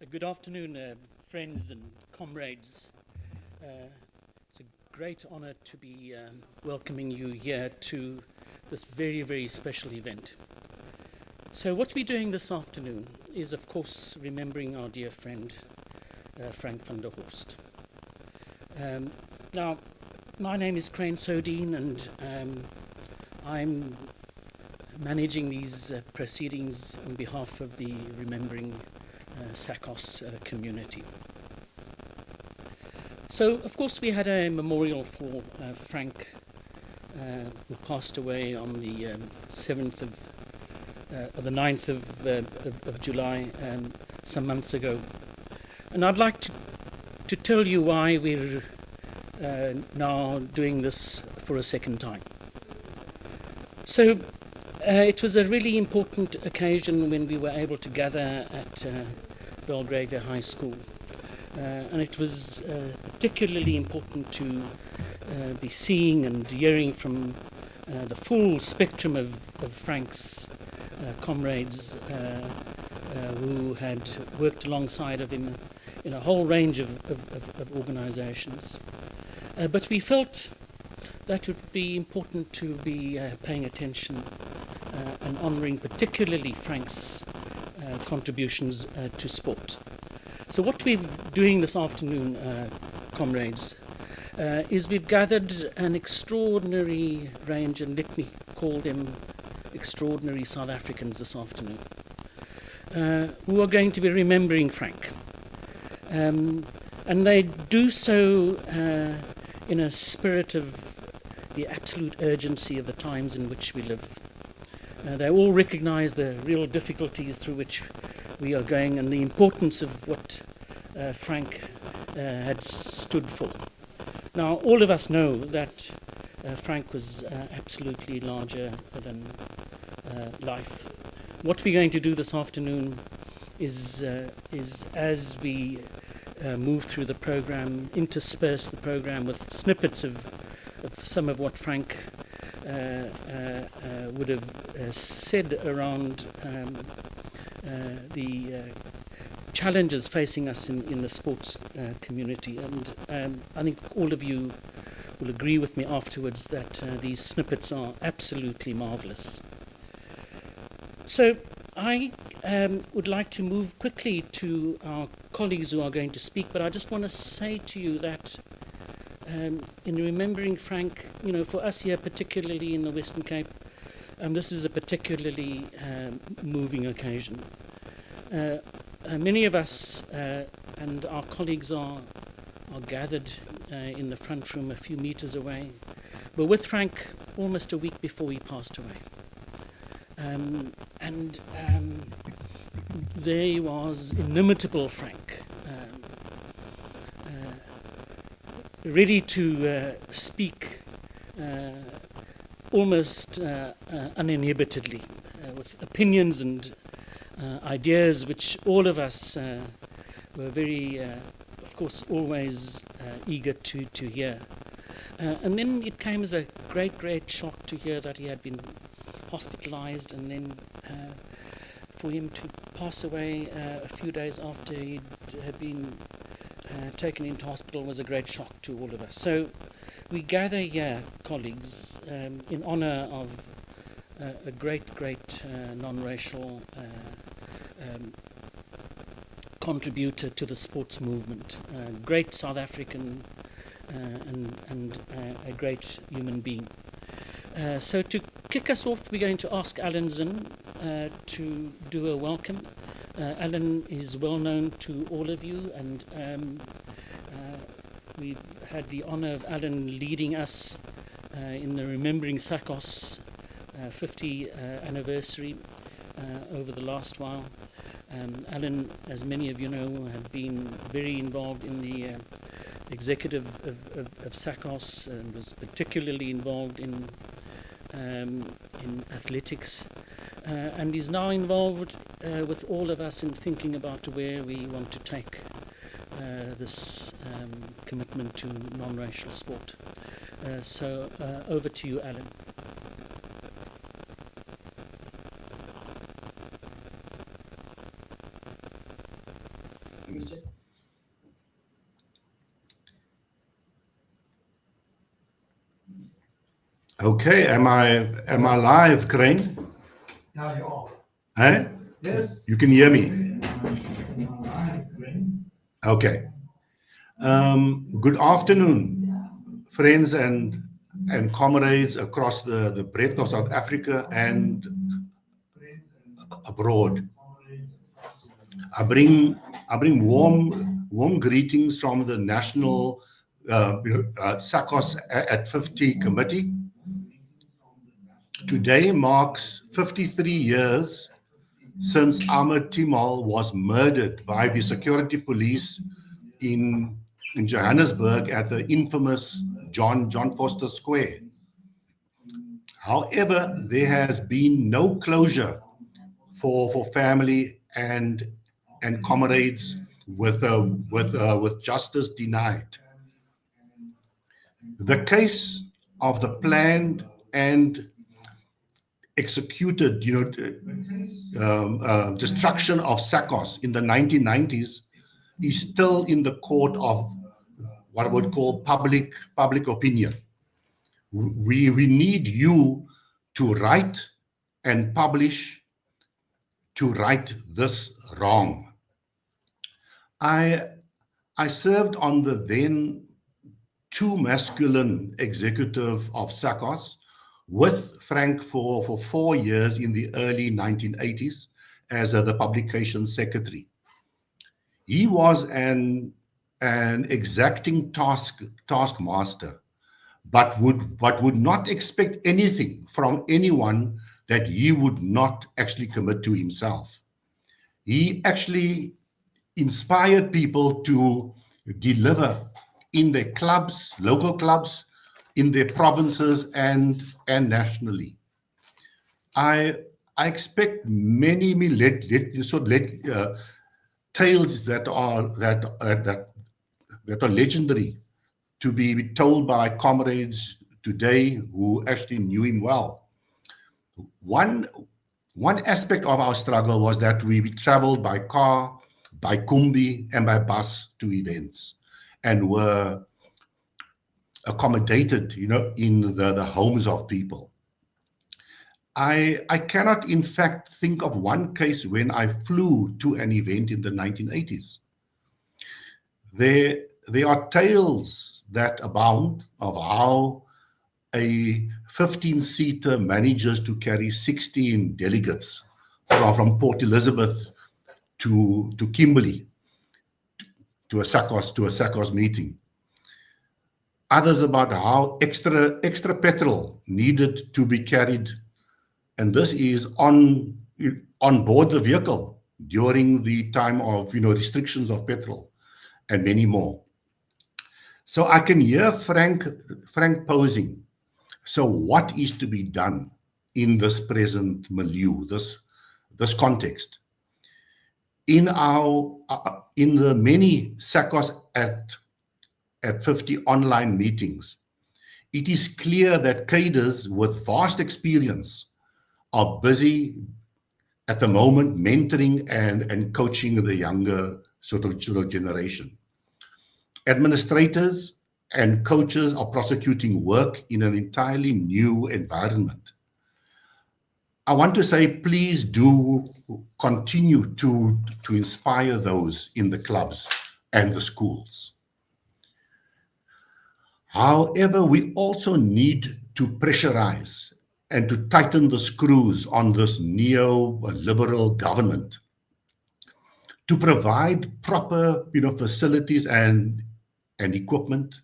Good afternoon, friends and comrades. It's a great honor to be welcoming you here to this very, very special event. So what we're doing this afternoon is, of course, remembering our dear friend, Frank van der Horst. Now, my name is Crane Sodine, and I'm managing these proceedings on behalf of the Remembering SACOS community. So, of course, we had a memorial for Frank, who passed away on the 7th or the 9th of July, some months ago. And I'd like to tell you why we're now doing this for a second time. So, it was a really important occasion when we were able to gather at Belgravia High School. And it was particularly important to be seeing and hearing from the full spectrum of Frank's comrades who had worked alongside of him in a whole range of organizations. But we felt that it would be important to be paying attention and honouring particularly Frank's contributions to sport. So what we're doing this afternoon, comrades, is we've gathered an extraordinary range, and let me call them extraordinary South Africans this afternoon, who are going to be remembering Frank. And they do so in a spirit of the absolute urgency of the times in which we live. They all recognise the real difficulties through which we are going and the importance of what Frank had stood for. Now, all of us know that Frank was absolutely larger than life. What we're going to do this afternoon is as we move through the program, intersperse the program with snippets of some of what Frank would have said around the challenges facing us in the sports community. And I think all of you will agree with me afterwards that these snippets are absolutely marvellous. So I would like to move quickly to our colleagues who are going to speak, but I just want to say to you that in remembering Frank, for us here, particularly in the Western Cape, this is a particularly moving occasion. Many of us and our colleagues are gathered in the front room a few meters away. We're with Frank almost a week before he passed away. And there was inimitable Frank, ready to speak almost uninhibitedly, with opinions and ideas which all of us were very, of course, always eager to hear. And then it came as a great shock to hear that he had been hospitalized, and then for him to pass away a few days after he had been taken into hospital was a great shock to all of us. So we gather here, colleagues, in honour of a great non-racial contributor to the sports movement, great South African and a great human being. So to kick us off, we're going to ask Alan Zinn to do a welcome. Alan is well known to all of you, and we've had the honour of Alan leading us in the Remembering SACOS 50 anniversary over the last while. Alan, as many of you know, had been very involved in the executive of SACOS and was particularly involved in athletics, and is now involved with all of us in thinking about where we want to take this commitment to non-racial sport. So over to you, Alan. Okay, am I live, Crane? Now you're off. Hey? Yes. You can hear me? Okay. Good afternoon, friends and comrades across the breadth of South Africa and abroad. I bring warm greetings from the National SACOS at 50 Committee. Today marks 53 years since Ahmed Timal was murdered by the security police in Johannesburg at the infamous John Foster Square. However, there has been no closure for family and comrades with justice denied. The case of the planned and executed, destruction of SACOS in the 1990s is still in the court of what I would call public opinion. We need you to write and publish to right this wrong. I served on the then too masculine executive of SACOS with Frank for 4 years in the early 1980s as the publication secretary. He was an exacting taskmaster, but would not expect anything from anyone that he would not actually commit to himself. He actually inspired people to deliver in their clubs, local clubs, in their provinces and nationally. I expect many tales that are legendary to be told by comrades today who actually knew him well. One aspect of our struggle was that we traveled by car, by Kumbi, and by bus to events, and were accommodated, in the homes of people. I cannot, in fact, think of one case when I flew to an event in the 1980s. There are tales that abound of how a 15-seater manages to carry 16 delegates from Port Elizabeth to Kimberley to a SACOS meeting. Others about how extra petrol needed to be carried, and this is on board the vehicle during the time of restrictions of petrol, and many more. So I can hear Frank posing. So what is to be done in this present milieu, this context? In the many SACOS at 50 online meetings, it is clear that cadres with vast experience are busy at the moment mentoring and coaching the younger sort of generation. Administrators and coaches are prosecuting work in an entirely new environment. I want to say, please do continue to inspire those in the clubs and the schools. However, we also need to pressurize and to tighten the screws on this neo-liberal government to provide proper facilities and equipment,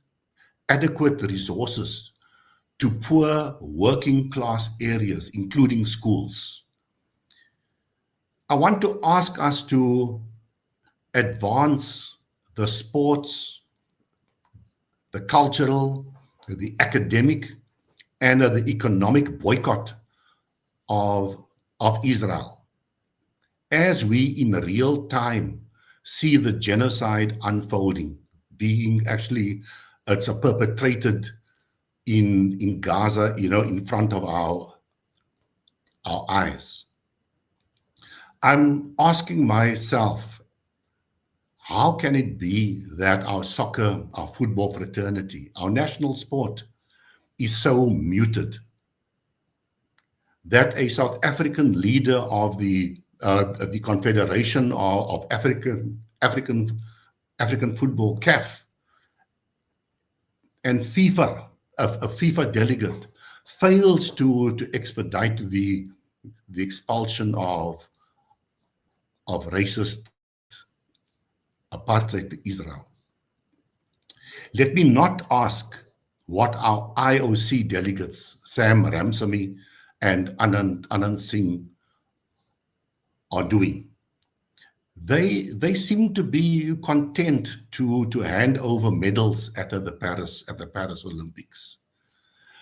adequate resources to poor working class areas, including schools. I want to ask us to advance the sports, the cultural, the academic, and the economic boycott of Israel, as we in real time see the genocide unfolding, being actually, it's perpetrated in Gaza, in front of our eyes. I'm asking myself, How can it be that our soccer, our football fraternity, our national sport is so muted that a South African leader of the Confederation of African Football, CAF, and FIFA, a FIFA delegate, fails to expedite the expulsion of racist apartheid Israel. Let me not ask what our IOC delegates, Sam Ramsamy and Anand Singh, are doing. They seem to be content to hand over medals at the Paris Olympics.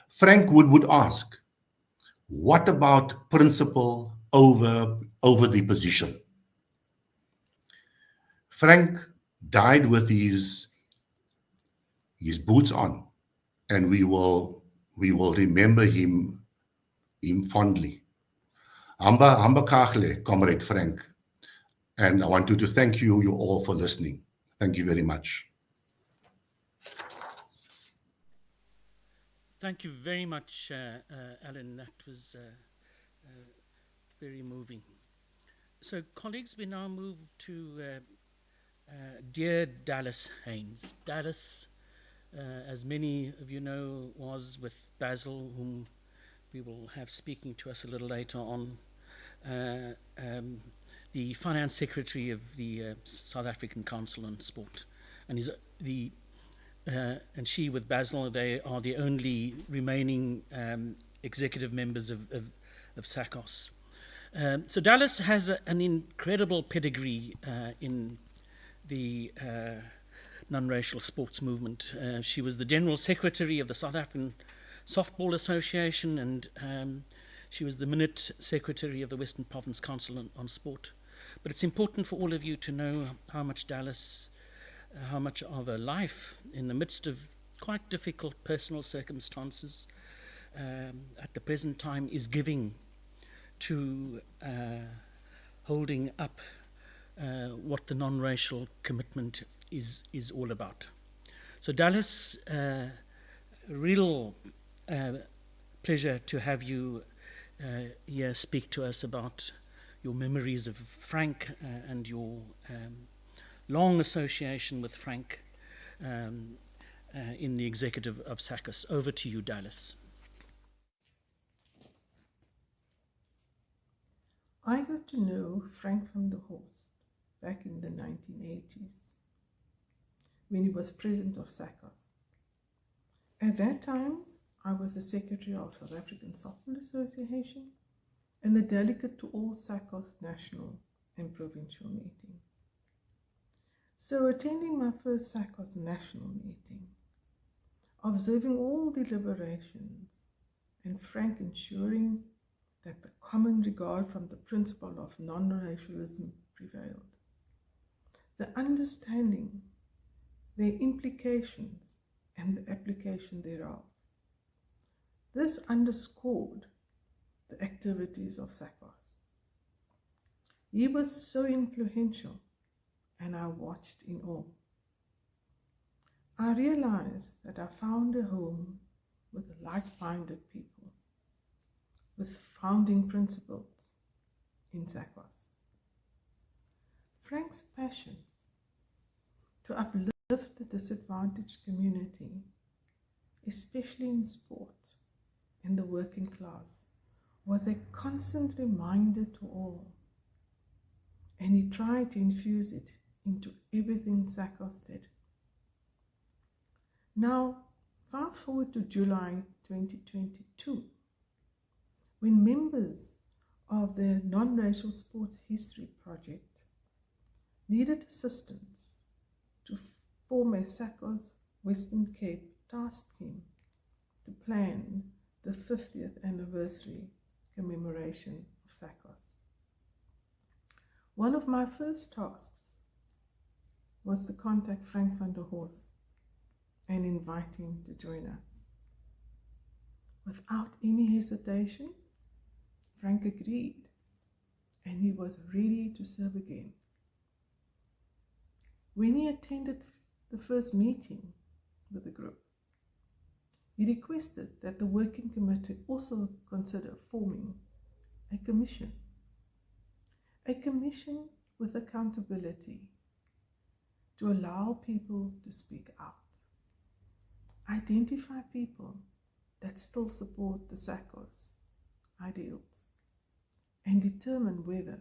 Frank would ask, what about principle over the position? Frank died with his boots on, and we will remember him fondly. Hamba Kachle, Comrade Frank, and I want to thank you all for listening. Thank you very much. Thank you very much, Alan. That was very moving. So, colleagues, we now move to dear Dallas Haynes. Dallas, as many of you know, was with Basil, whom we will have speaking to us a little later on, the Finance Secretary of the South African Council on Sport. And and she with Basil, they are the only remaining executive members of SACOS. So Dallas has an incredible pedigree in the non-racial sports movement. She was the General Secretary of the South African Softball Association, and she was the Minute Secretary of the Western Province Council on Sport. But it's important for all of you to know how much how much of her life, in the midst of quite difficult personal circumstances, at the present time is giving to holding up what the non-racial commitment is all about. So Dallas, real pleasure to have you here speak to us about your memories of Frank and your long association with Frank in the executive of SACOS. Over to you, Dallas. I got to know Frank from the Horst back in the 1980s when he was president of SACOS. At that time, I was the secretary of South African Softball Association and the delegate to all SACOS national and provincial meetings. So attending my first SACOS national meeting, observing all deliberations, and Frank ensuring that the common regard from the principle of non-racialism prevailed. The understanding, their implications, and the application thereof. This underscored the activities of SACOS. He was so influential, and I watched in awe. I realized that I found a home with like-minded people, with founding principles in SACOS. Frank's passion to uplift the disadvantaged community, especially in sport and the working class, was a constant reminder to all, and he tried to infuse it into everything SACOS did. Now, fast forward to July 2022, when members of the Non-Racial Sports History Project needed assistance to form a SACOS Western Cape task team to plan the 50th anniversary commemoration of SACOS. One of my first tasks was to contact Frank van der Horst and invite him to join us. Without any hesitation, Frank agreed, and he was ready to serve again. When he attended the first meeting with the group, he requested that the working committee also consider forming a commission with accountability to allow people to speak out, identify people that still support the SACCO's ideals, and determine whether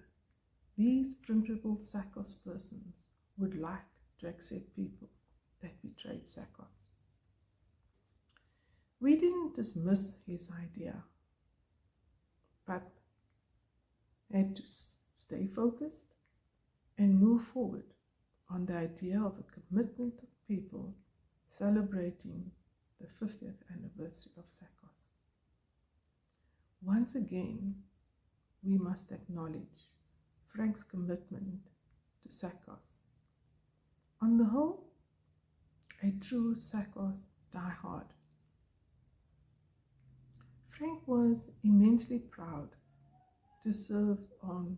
these principled SACCO's persons would like to accept people that betrayed SACCO's. We didn't dismiss his idea, but had to stay focused and move forward on the idea of a commitment of people celebrating the 50th anniversary of SACCO's. Once again, we must acknowledge Frank's commitment to SACCO's. On the whole, a true SACCO's diehard. Frank was immensely proud to serve on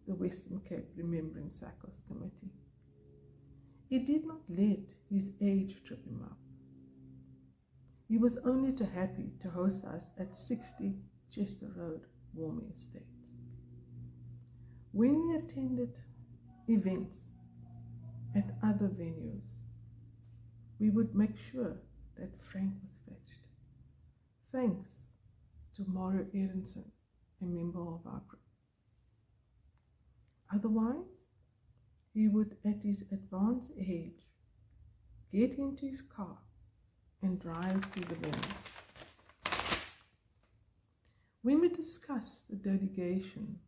the Western Cape Remembering SACCO's Committee. He did not let his age trip him up. He was only too happy to host us at 60 Chester Road, Warming Estate. When we attended events at other venues, we would make sure that Frank was fetched. Thanks to Mario Aronson, a member of our group. Otherwise, he would, at his advanced age, get into his car and drive to the venues. When we discussed the delegation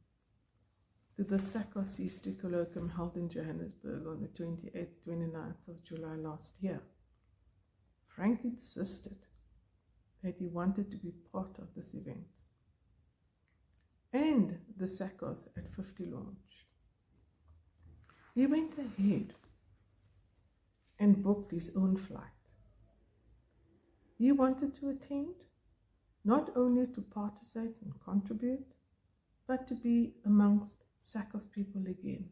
to the SACCO's History Colloquium held in Johannesburg on the 28th, 29th of July last year, Frank insisted that he wanted to be part of this event and the SACCO's at 50 launch. He went ahead and booked his own flight. He wanted to attend, not only to participate and contribute, but to be amongst SACCO's people again.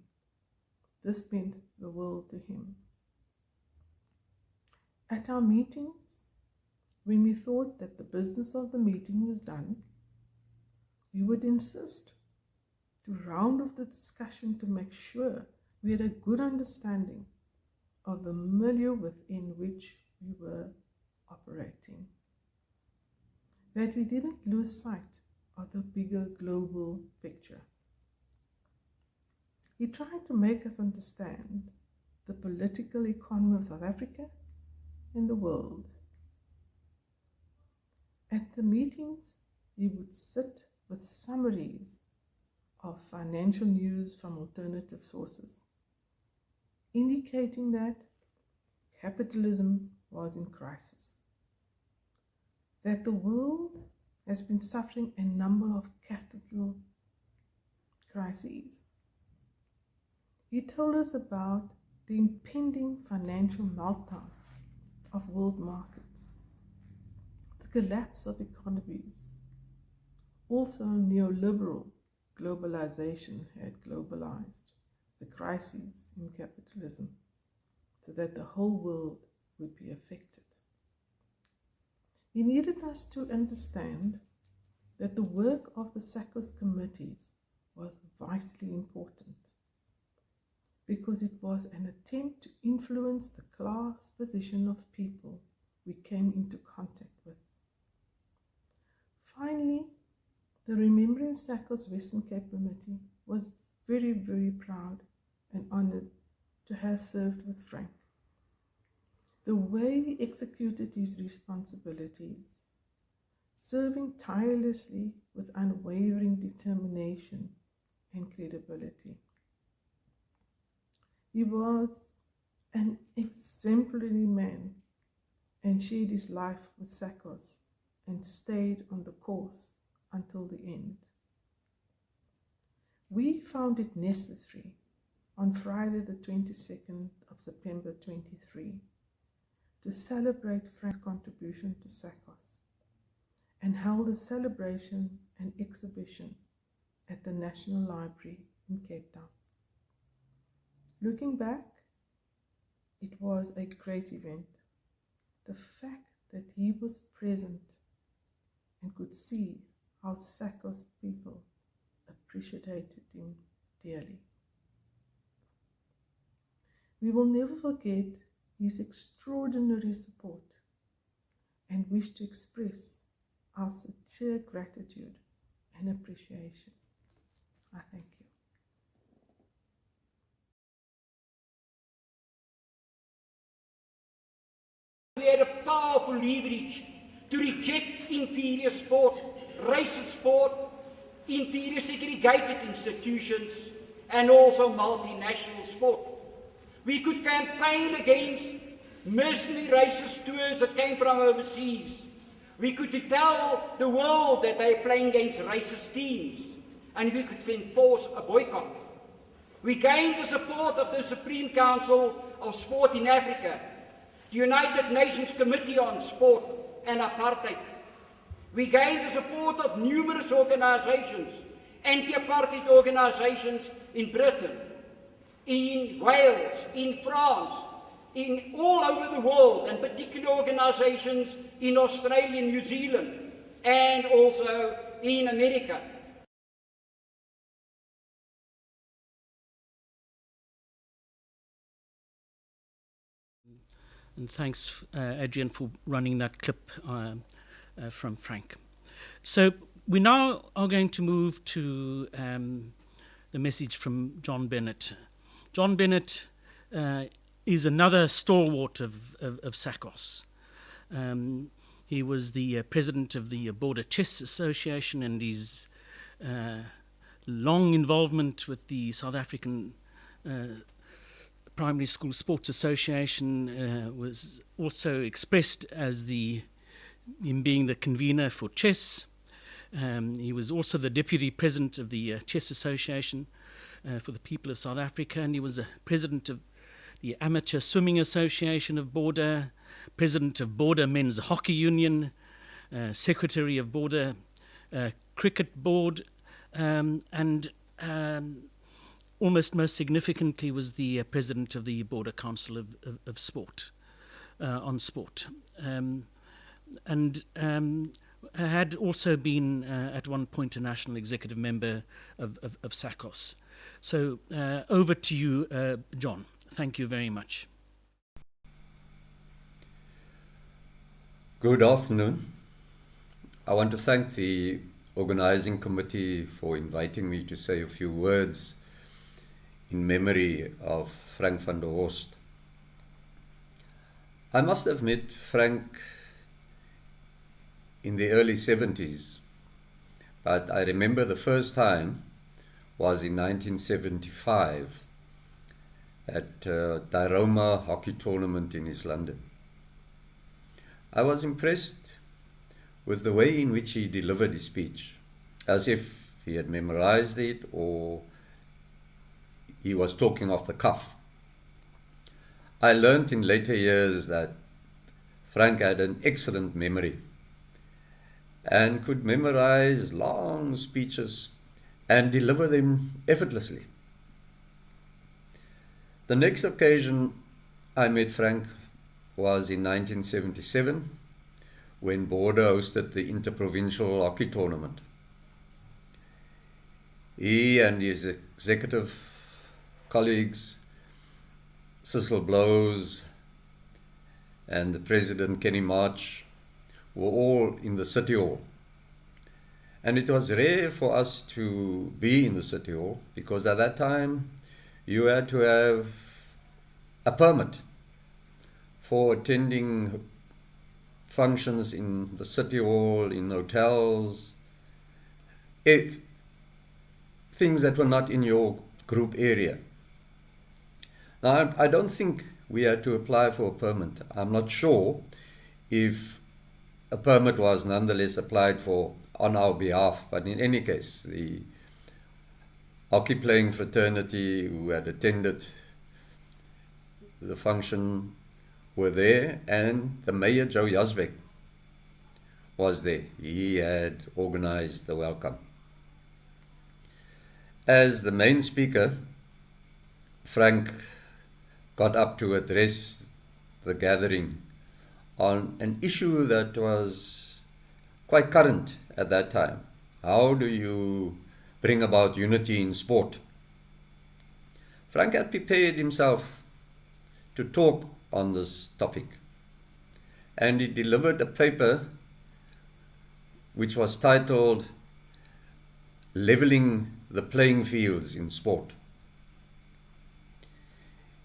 This meant the world to him. At our meetings, when we thought that the business of the meeting was done, he would insist to round off the discussion to make sure we had a good understanding of the milieu within which we were operating, that we didn't lose sight of the bigger global picture. He tried to make us understand the political economy of South Africa and the world. At the meetings, he would sit with summaries of financial news from alternative sources, indicating that capitalism was in crisis, that the world has been suffering a number of capital crises. He told us about the impending financial meltdown of world markets, the collapse of economies. Also, neoliberal globalization had globalized the crises in capitalism so that the whole world would be affected. He needed us to understand that the work of the SACCO's committees was vitally important because it was an attempt to influence the class position of people we came into contact with. Finally, the Remembering SACCO's Western Cape Committee was very, very proud and honored to have served with Frank. The way he executed his responsibilities, serving tirelessly with unwavering determination and credibility. He was an exemplary man and shared his life with SACCO's and stayed on the course until the end. We found it necessary on Friday the 22nd of September 23 to celebrate Frank's contribution to SACCO's and held a celebration and exhibition at the National Library in Cape Town. Looking back, it was a great event. The fact that he was present and could see how SACO's people appreciated him dearly. We will never forget his extraordinary support and wish to express our sincere gratitude and appreciation. I thank you. We had a powerful leverage to reject inferior sport, racist sport, inferior segregated institutions, and also multinational sport. We could campaign against mercenary racist tours that came from overseas. We could tell the world that they are playing against racist teams, and we could enforce a boycott. We gained the support of the Supreme Council of Sport in Africa, the United Nations Committee on Sport and Apartheid. We gained the support of numerous organizations, anti-apartheid organizations in Britain, in Wales, in France, in all over the world, and particular organizations in Australia and New Zealand, and also in America. And thanks, Adrian, for running that clip from Frank. So we now are going to move to the message from John Bennett. John Bennett is another stalwart of SACOS. He was the president of the Border Chess Association, and his long involvement with the South African Primary School Sports Association was also expressed as him being the convener for chess. He was also the deputy president of the Chess Association for the people of South Africa, and he was a president of the Amateur Swimming Association of Border, president of Border Men's Hockey Union, secretary of Border Cricket Board, and almost most significantly was the president of the Border Council of Sport, on sport. And had also been at one point a national executive member of SACOS. So over to you, John. Thank you very much. Good afternoon. I want to thank the organizing committee for inviting me to say a few words in memory of Frank van der Horst. I must have met Frank in the early 70s, but I remember the first time was in 1975 at Diroma hockey tournament in East London. I was impressed with the way in which he delivered his speech, as if he had memorized it or he was talking off the cuff. I learned in later years that Frank had an excellent memory and could memorize long speeches and deliver them effortlessly. The next occasion I met Frank was in 1977 when Border hosted the Interprovincial Hockey Tournament. He and his executive colleagues, Cecil Blows and the President Kenny March, were all in the City Hall. And it was rare for us to be in the City Hall because at that time you had to have a permit for attending functions in the City Hall, in hotels, things that were not in your group area. Now, I don't think we had to apply for a permit. I'm not sure if a permit was nonetheless applied for on our behalf, but in any case, the hockey playing fraternity who had attended the function were there, and the Mayor, Joe Yazbek, was there. He had organized the welcome. As the main speaker, Frank got up to address the gathering on an issue that was quite current at that time. How do you bring about unity in sport? Frank had prepared himself to talk on this topic, and he delivered a paper which was titled Leveling the Playing Fields in Sport.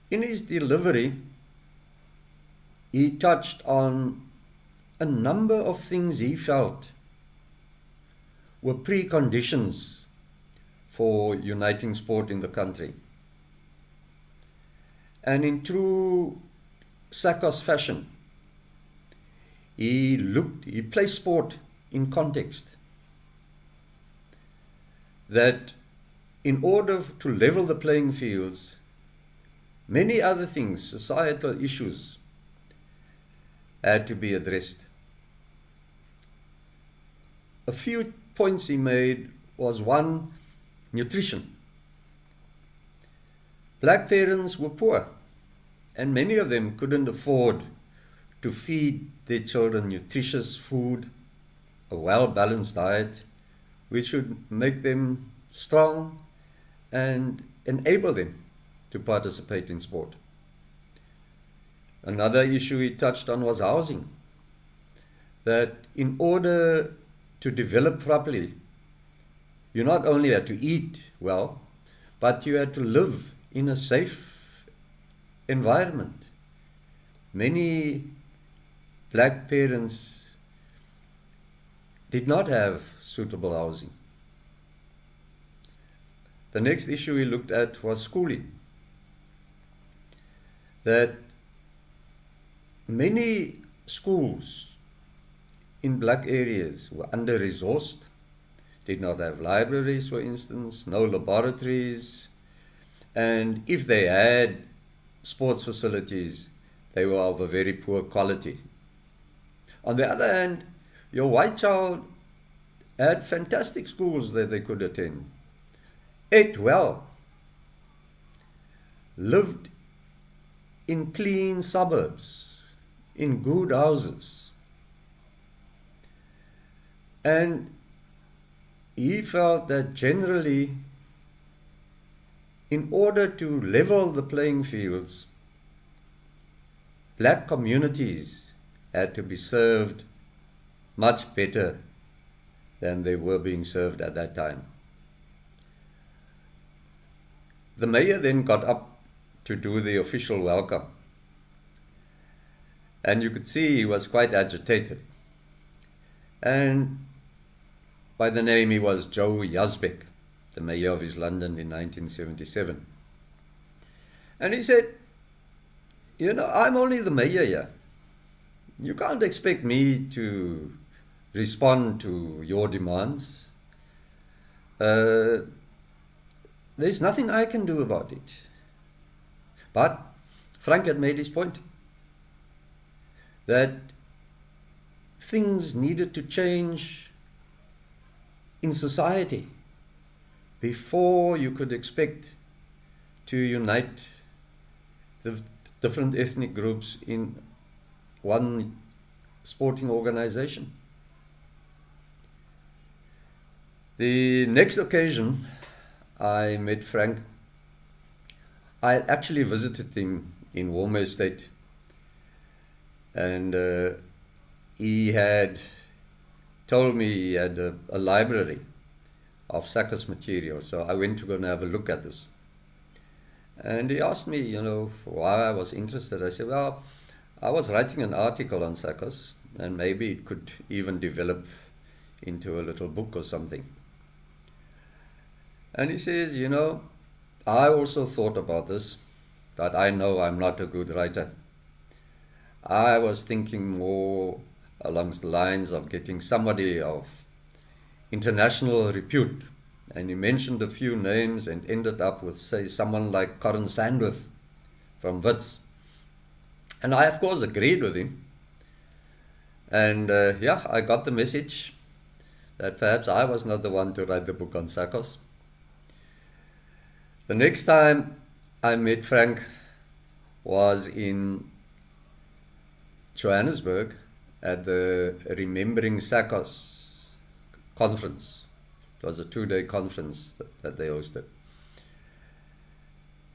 In his delivery, he touched on a number of things he felt were preconditions for uniting sport in the country. And in true Sakos fashion, he placed sport in context. That in order to level the playing fields, many other things, societal issues, had to be addressed. A few points he made was one, nutrition. Black parents were poor, and many of them couldn't afford to feed their children nutritious food, a well-balanced diet, which would make them strong and enable them to participate in sport. Another issue he touched on was housing. That in order to develop properly, you not only had to eat well, but you had to live in a safe environment. Many black parents did not have suitable housing. The next issue he looked at was schooling. That many schools in black areas were under-resourced, did not have libraries, for instance, no laboratories, and if they had sports facilities, they were of a very poor quality. On the other hand, your white child had fantastic schools that they could attend, ate well, lived in clean suburbs, in good houses. And he felt that generally, in order to level the playing fields, black communities had to be served much better than they were being served at that time. The mayor then got up to do the official welcome, and you could see he was quite agitated. And by the name, he was Joe Yazbek, the mayor of East London in 1977. And he said, you know, I'm only the mayor here. You can't expect me to respond to your demands. There's nothing I can do about it. But Frank had made his point that things needed to change in society before you could expect to unite the different ethnic groups in one sporting organization. The next occasion I met Frank, I actually visited him in Walmer Estate, and he had told me he had a library of Sakos material, so I went to go and have a look at this. And he asked me, you know, why I was interested. I said, well, I was writing an article on Sakos, and maybe it could even develop into a little book or something. And he says, you know, I also thought about this, but I know I'm not a good writer. I was thinking more along the lines of getting somebody of international repute. And he mentioned a few names and ended up with, say, someone like Corin Sandworth from Wits. And I, of course, agreed with him. And I got the message that perhaps I was not the one to write the book on Sakos. The next time I met Frank was in Johannesburg at the Remembering Sakos conference. It was a 2-day conference that they hosted.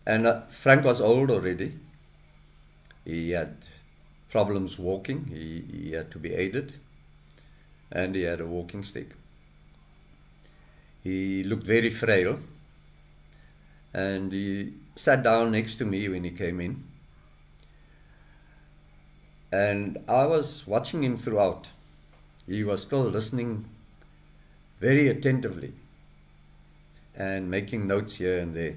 And Frank was old already. He had problems walking. He had to be aided. And he had a walking stick. He looked very frail. And he sat down next to me when he came in. And I was watching him throughout. He was still listening very attentively and making notes here and there.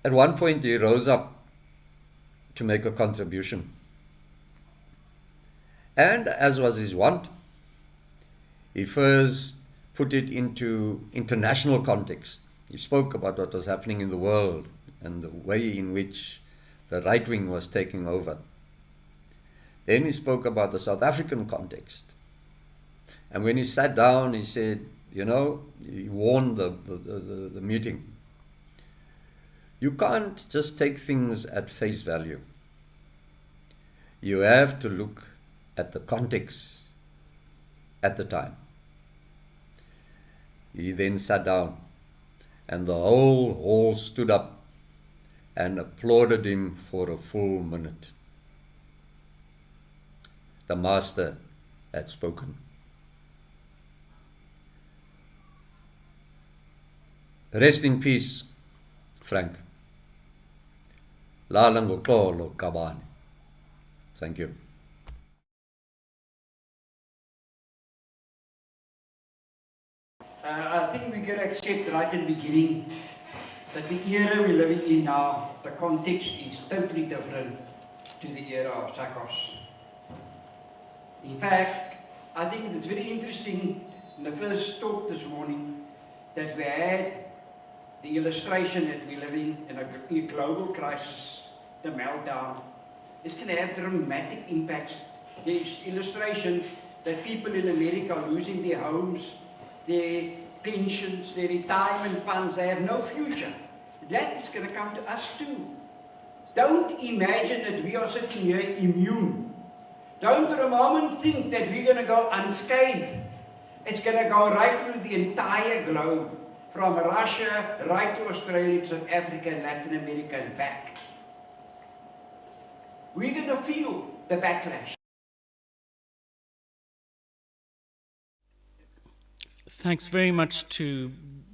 At one point, he rose up to make a contribution. And as was his wont, he first put it into international context. He spoke about what was happening in the world and the way in which the right wing was taking over. Then he spoke about the South African context. And when he sat down, he said, he warned the meeting. You can't just take things at face value. You have to look at the context at the time. He then sat down, and the whole hall stood up and applauded him for a full minute. The master had spoken. Rest in peace, Frank. Lalango Klolo Kabani. Thank you. I think we can accept right in the beginning that the era we're living in now, the context is totally different to the era of Sakos. In fact, I think it's very interesting in the first talk this morning that we had the illustration that we're living in a global crisis, the meltdown, is going to have dramatic impacts. There's illustration that people in America are losing their homes, their pensions, their retirement funds, they have no future. That is going to come to us too. Don't imagine that we are sitting here immune. Don't for a moment think that we're going to go unscathed. It's going to go right through the entire globe, from Russia right to Australia, South Africa, and Latin America and back. We're going to feel the backlash. Thanks very much to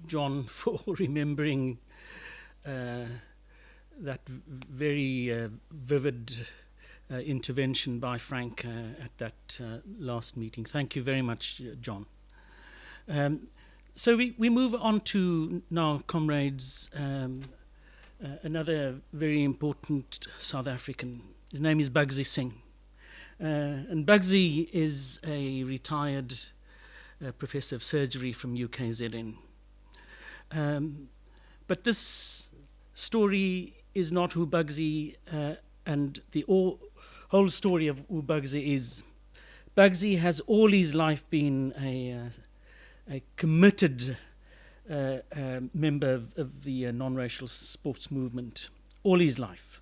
John for remembering that very vivid intervention by Frank at that last meeting. Thank you very much, John. So we move on to now, comrades, another very important South African. His name is Bugsy Singh. And Bugsy is a retired professor of surgery from UKZN. But this story is not who Bugsy, and the whole story of who Bugsy is. Bugsy has all his life been a committed member of the non-racial sports movement, all his life.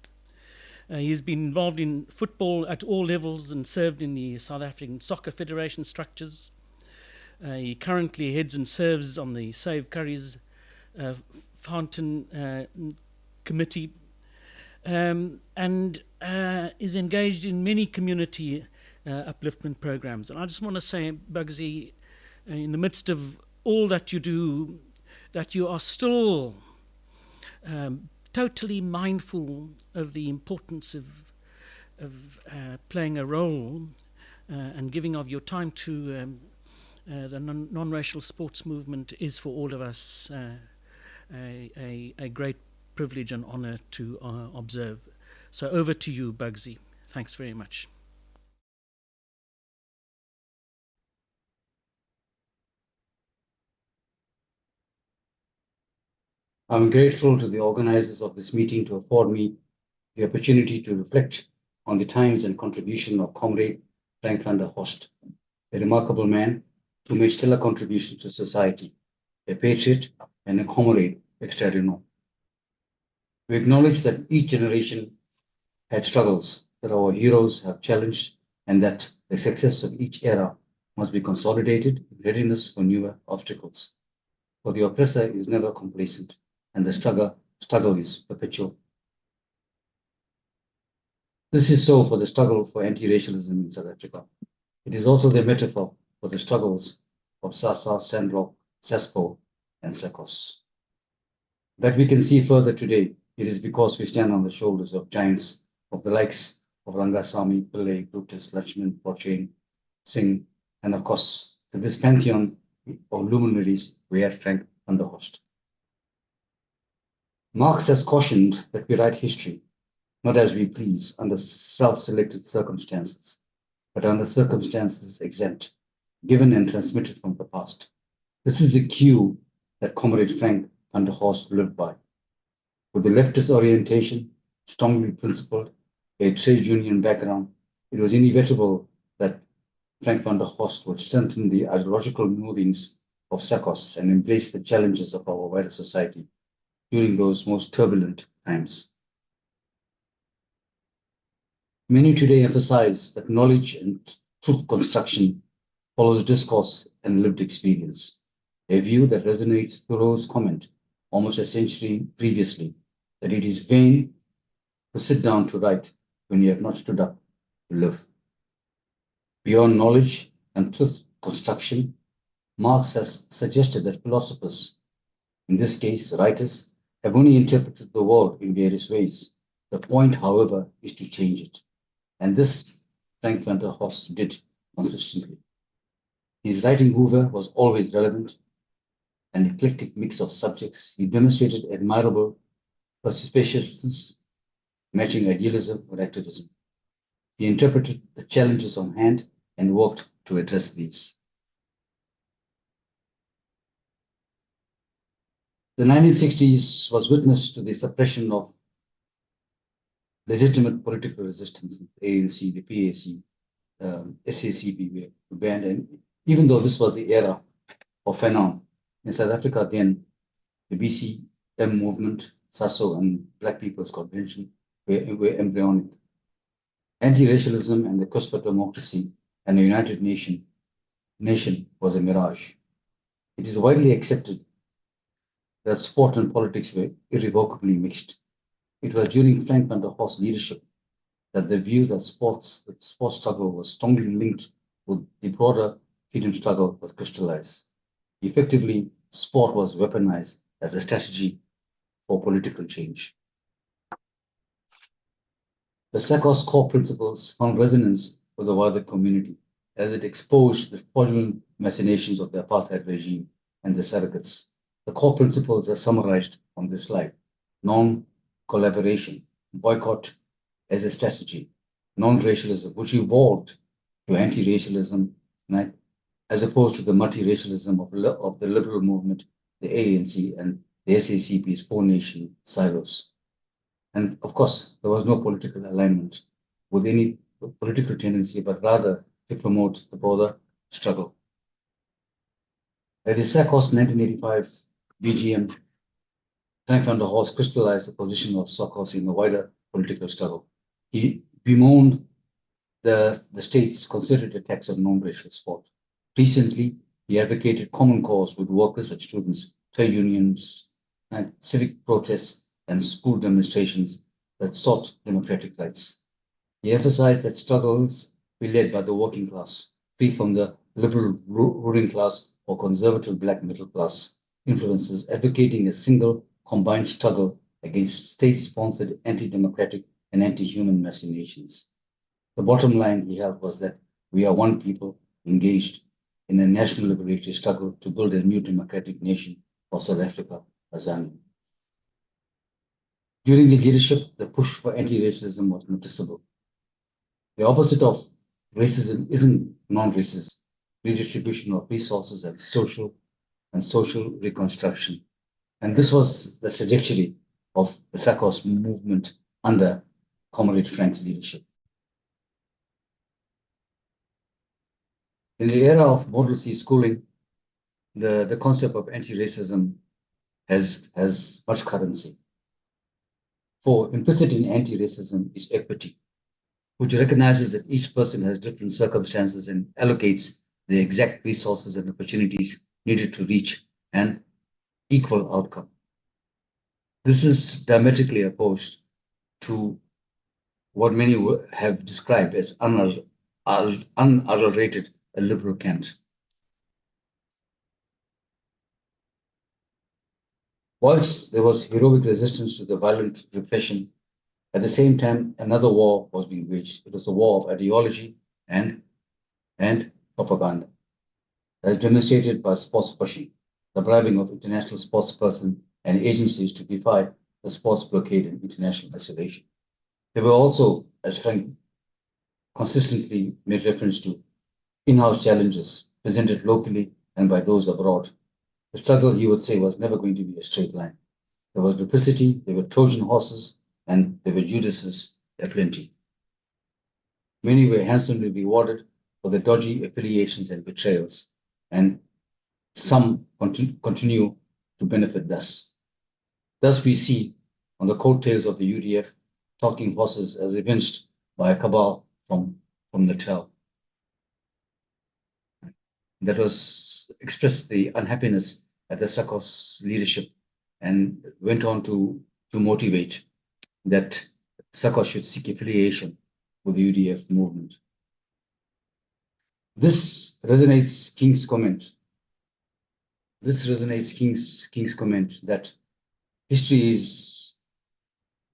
He's been involved in football at all levels and served in the South African Soccer Federation structures. He currently heads and serves on the Save Curry's Fountain Committee, and is engaged in many community upliftment programs. And I just want to say, Bugsy, in the midst of all that you do, that you are still totally mindful of the importance of playing a role and giving of your time to the non-racial sports movement is for all of us a great privilege and honour to observe. So over to you, Bugsy. Thanks very much. I'm grateful to the organizers of this meeting to afford me the opportunity to reflect on the times and contribution of Comrade Frank van der Horst, a remarkable man who made stellar contributions to society, a patriot and a comrade extraordinary. We acknowledge that each generation had struggles that our heroes have challenged, and that the success of each era must be consolidated in readiness for newer obstacles. For the oppressor is never complacent, and the struggle is perpetual. This is so for the struggle for anti-racialism in South Africa. It is also the metaphor for the struggles of SASA, Sandrock, SESPO, and SECOS. That we can see further today, it is because we stand on the shoulders of giants of the likes of Rangasamy, Pillai, Brutus, Lachman, Porchain, Singh, and of course, to this pantheon of luminaries, we add Frank van der Horst. Marx has cautioned that we write history, not as we please, under self-selected circumstances, but under circumstances exempt, given and transmitted from the past. This is the cue that Comrade Frank van der Horst lived by. With a leftist orientation, strongly principled, a trade union background, it was inevitable that Frank van der Horst would strengthen the ideological movings of SACOS and embrace the challenges of our wider society during those most turbulent times. Many today emphasize that knowledge and truth construction follows discourse and lived experience, a view that resonates with Thoreau's comment almost a century previously, that it is vain to sit down to write when you have not stood up to live. Beyond knowledge and truth construction, Marx has suggested that philosophers, in this case writers, have only interpreted the world in various ways. The point, however, is to change it. And this Frank van der Horst did consistently. His writing, however, was always relevant, an eclectic mix of subjects. He demonstrated admirable perspicaciousness, matching idealism or activism. He interpreted the challenges on hand and worked to address these. The 1960s was witness to the suppression of legitimate political resistance in the ANC, the PAC, SACP were banned. And even though this was the era of Fanon, in South Africa then, the BCM movement, SASO, and Black People's Convention were embryonic. Anti-racialism and the quest for democracy and a united nation was a mirage. It is widely accepted that sport and politics were irrevocably mixed. It was during Frank van der Horst's leadership that the view that the sports struggle was strongly linked with the broader freedom struggle was crystallized. Effectively, sport was weaponized as a strategy for political change. The SACOS core principles found resonance with the wider community as it exposed the fraudulent machinations of the apartheid regime and the surrogates. The core principles are summarized on this slide. Non-collaboration, boycott as a strategy, non-racialism, which evolved to anti-racialism, as opposed to the multiracialism of the liberal movement, the ANC, and the SACP's four-nation silos. And of course, there was no political alignment with any political tendency, but rather to promote the broader struggle. At the SACOS 1985 BGM, Frank van der Horst crystallized the position of SACOS in the wider political struggle. He bemoaned the state's concerted attacks on non-racial sport. Recently, he advocated common cause with workers and students, trade unions, and civic protests and school demonstrations that sought democratic rights. He emphasized that struggles be led by the working class, free from the liberal ruling class or conservative black middle class influences, advocating a single combined struggle against state-sponsored anti-democratic and anti-human machinations. The bottom line he held was that we are one people engaged in a national liberatory struggle to build a new democratic nation for South Africa, Azania. During his leadership, the push for anti-racism was noticeable. The opposite of racism isn't non-racism, redistribution of resources and social reconstruction. And this was the trajectory of the SACOS movement under Comrade Frank's leadership. In the era of Model C schooling, the concept of anti-racism has much currency. For implicit in anti-racism is equity, which recognizes that each person has different circumstances and allocates the exact resources and opportunities needed to reach an equal outcome. This is diametrically opposed to what many have described as unadulterated liberal cant. Whilst there was heroic resistance to the violent repression, at the same time, another war was being waged. It was the war of ideology and propaganda, as demonstrated by sports washing, the bribing of international sportspersons and agencies to defy the sports blockade and international isolation. There were also, as Frank consistently made reference to, in-house challenges presented locally and by those abroad. The struggle, he would say, was never going to be a straight line. There was duplicity, there were Trojan horses, and there were Judases aplenty. Many were handsomely rewarded for their dodgy affiliations and betrayals, and some continue to benefit thus. Thus we see on the coattails of the UDF talking horses as evinced by a cabal from Natal. That was expressed the unhappiness at the SACOS leadership and went on to motivate that SACOS should seek affiliation with the UDF movement. This resonates King's comment. King's comment that history is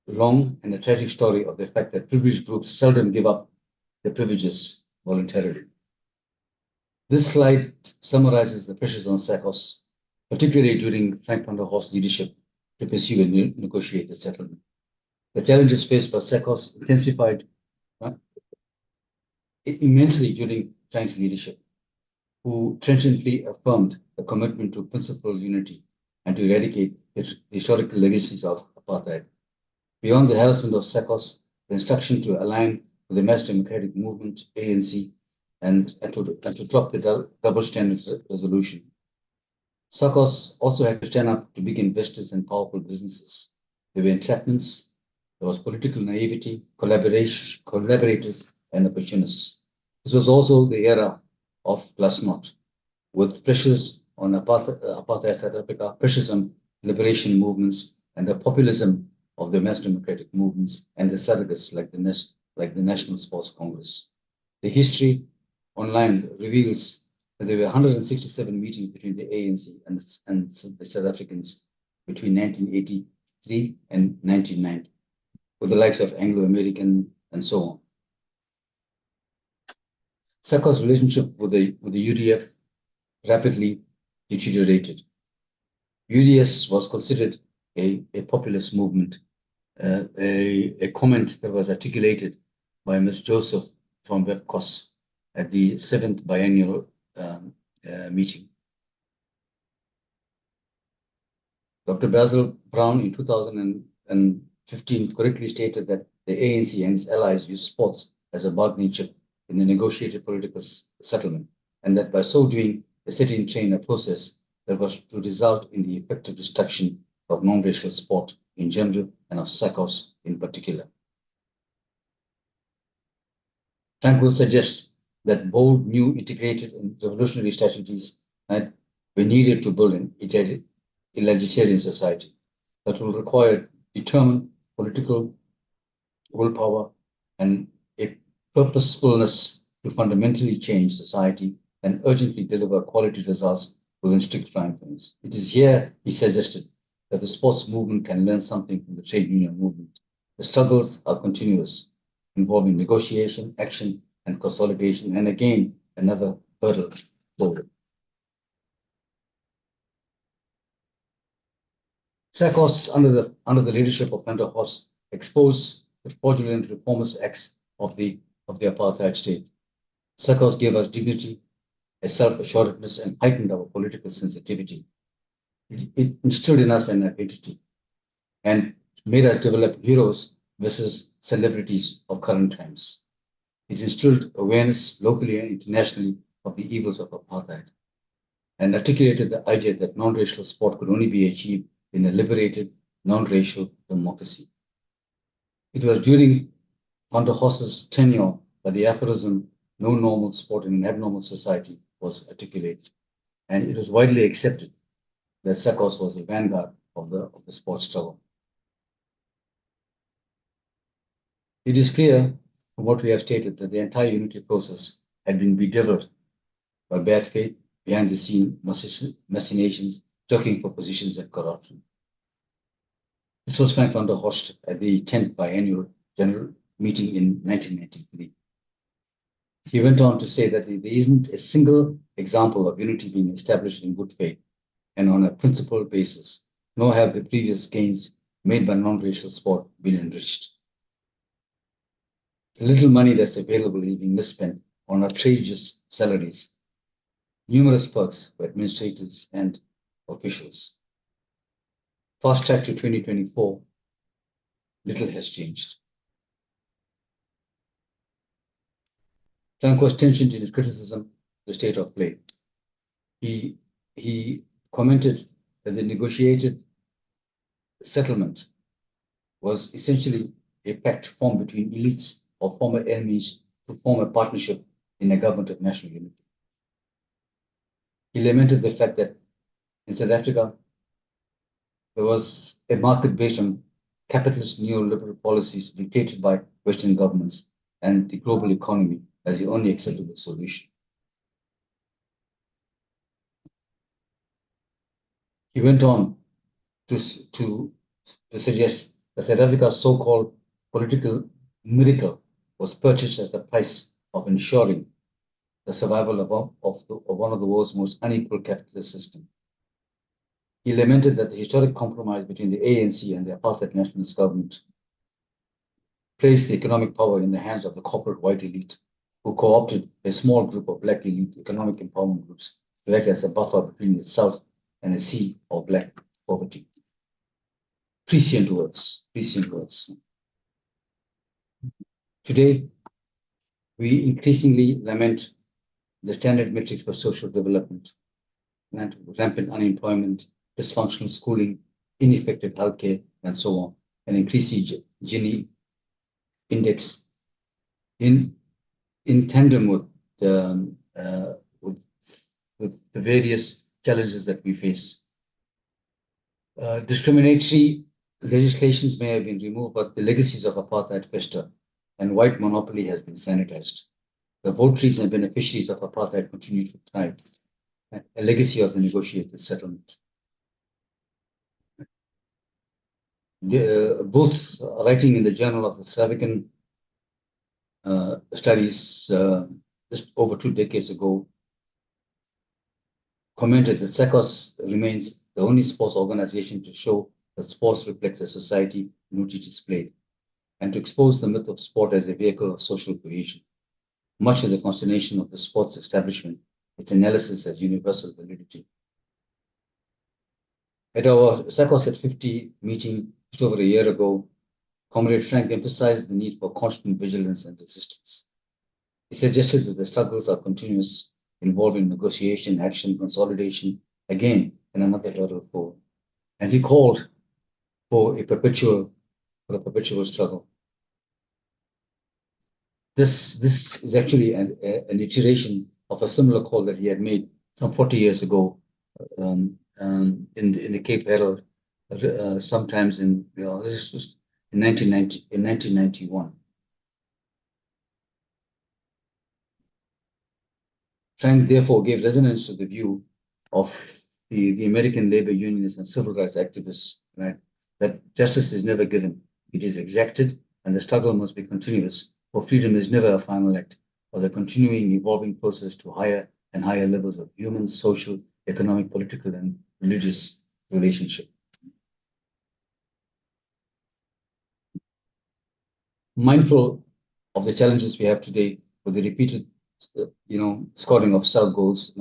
long and a tragic story of the fact that privileged groups seldom give up their privileges voluntarily. This slide summarizes the pressures on SACOS, particularly during Frank van der Horst's leadership, to pursue and negotiate the settlement. The challenges faced by SACOS intensified immensely during Frank's leadership, who trenchantly affirmed the commitment to principled unity and to eradicate the historical legacies of apartheid. Beyond the harassment of SACOS, the instruction to align with the Mass Democratic Movement, ANC, and to drop the double standard resolution. SACOS also had to stand up to big investors and powerful businesses. There were entrapments, there was political naivety, collaborators, and opportunists. This was also the era of glasnost, with pressures on apartheid South Africa, pressures on liberation movements, and the populism of the mass democratic movements and the surrogates like the National Sports Congress. The history online reveals that there were 167 meetings between the ANC and the South Africans between 1983 and 1990, with the likes of Anglo-American and so on. SACO's relationship with the UDF rapidly deteriorated. UDS was considered a populist movement, a comment that was articulated by Ms. Joseph from WebCos at the 7th biennial meeting. Dr. Basil Brown in 2015 correctly stated that the ANC and its allies use sports as a bargaining chip in the negotiated political settlement, and that by so doing, they set in train a process that was to result in the effective destruction of non-racial sport in general and of SACOS in particular. Frank will suggest that bold, new, integrated, and revolutionary strategies were needed to build an egalitarian society that will require determined political willpower and a purposefulness to fundamentally change society and urgently deliver quality results within strict timeframes. It is here, he suggested, that the sports movement can learn something from the trade union movement. The struggles are continuous, involving negotiation, action, and consolidation, and again, another hurdle forward. SACOS, under the leadership of Van der Horst, exposed the fraudulent reformist acts of the apartheid state. SACOS gave us dignity, a self-assuredness, and heightened our political sensitivity. It instilled in us an identity and made us develop heroes versus celebrities of current times. It instilled awareness locally and internationally of the evils of apartheid and articulated the idea that non-racial sport could only be achieved in a liberated, non-racial democracy. It was during Van der Horst's tenure that the aphorism, "no normal sport in an abnormal society," was articulated, and it was widely accepted that Sakos was the vanguard of the sports struggle. It is clear from what we have stated that the entire unity process had been bedeviled by bad faith, behind the scene machinations, jockeying for positions, and corruption. This was Frank van der Horst at the 10th biannual general meeting in 1993. He went on to say that there isn't a single example of unity being established in good faith and on a principled basis, nor have the previous gains made by non-racial sport been enriched. The little money that's available is being misspent on outrageous salaries, numerous perks for administrators and officials. Fast track to 2024, little has changed. Frank was tensioned in his criticism of the state of play. He commented that the negotiated settlement was essentially a pact formed between elites or former enemies to form a partnership in a government of national unity. He lamented the fact that in South Africa, there was a market based on capitalist neoliberal policies dictated by Western governments and the global economy as the only acceptable solution. He went on to suggest that South Africa's so-called political miracle was purchased at the price of ensuring the survival of one of the world's most unequal capitalist systems. He lamented that the historic compromise between the ANC and the apartheid nationalist government placed the economic power in the hands of the corporate white elite, who co-opted a small group of black elite economic empowerment groups to act as a buffer between itself and a sea of black poverty. Prescient words, prescient words. Today, we increasingly lament the standard metrics for social development, rampant unemployment, dysfunctional schooling, ineffective healthcare, and so on, and increasing Gini index in tandem with the various challenges that we face. Discriminatory legislations may have been removed, but the legacies of apartheid fester, and white monopoly has been sanitized. The votaries and beneficiaries of apartheid continue to thrive, a legacy of the negotiated settlement. Both writing in the Journal of the South African Studies just over 2 decades ago, commented that SACOS remains the only sports organization to show that sports reflects a society in which it is played, and to expose the myth of sport as a vehicle of social creation. Much of the consternation of the sports establishment, its analysis has universal validity. At our SACOS at 50 meeting just over a year ago, Comrade Frank emphasized the need for constant vigilance and resistance. He suggested that the struggles are continuous, involving negotiation, action, consolidation, again, and another hurdle forward. And he called for a perpetual struggle. This is actually an iteration of a similar call that he had made some 40 years ago in the Cape Herald, sometimes in 1991. Frank therefore gave resonance to the view of the American labor unionists and civil rights activists, right, that justice is never given, it is exacted, and the struggle must be continuous, for freedom is never a final act, but a continuing, evolving process to higher and higher levels of human, social, economic, political, and religious relationship. Mindful of the challenges we have today with the repeated, scoring of self-goals,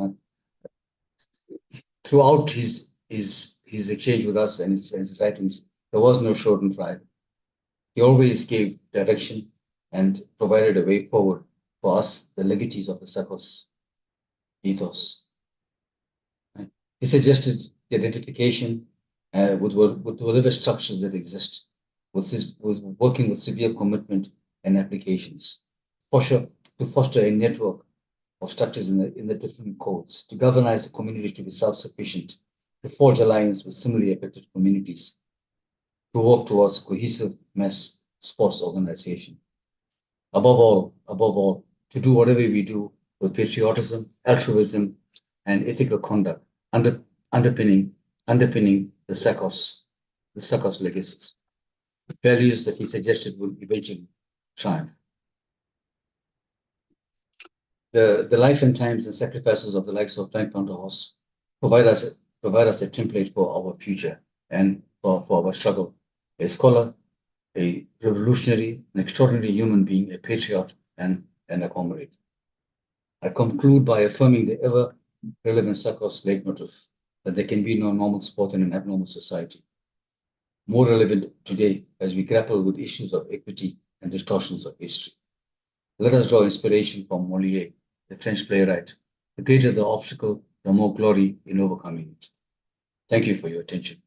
throughout his exchange with us and his writings, there was no Schadenfreude. He always gave direction and provided a way forward for us, the legatees of the SACOS ethos. He suggested the identification with whatever structures that exist, was working with severe commitment and applications, to foster a network of structures in the different codes, to galvanize the community to be self-sufficient, to forge alliance with similarly affected communities, to work towards cohesive mass sports organization. Above all, to do whatever we do with patriotism, altruism, and ethical conduct, underpinning the SACOS legacies, values that he suggested will eventually triumph. The life and times and sacrifices of the likes of Frank van der Horst provide us a template for our future and for our struggle. A scholar, a revolutionary, an extraordinary human being, a patriot, and a comrade. I conclude by affirming the ever relevant SACOS leitmotif that there can be no normal sport in an abnormal society. More relevant today as we grapple with issues of equity and distortions of history. Let us draw inspiration from Molière, the French playwright. The greater the obstacle, the more glory in overcoming it. Thank you for your attention.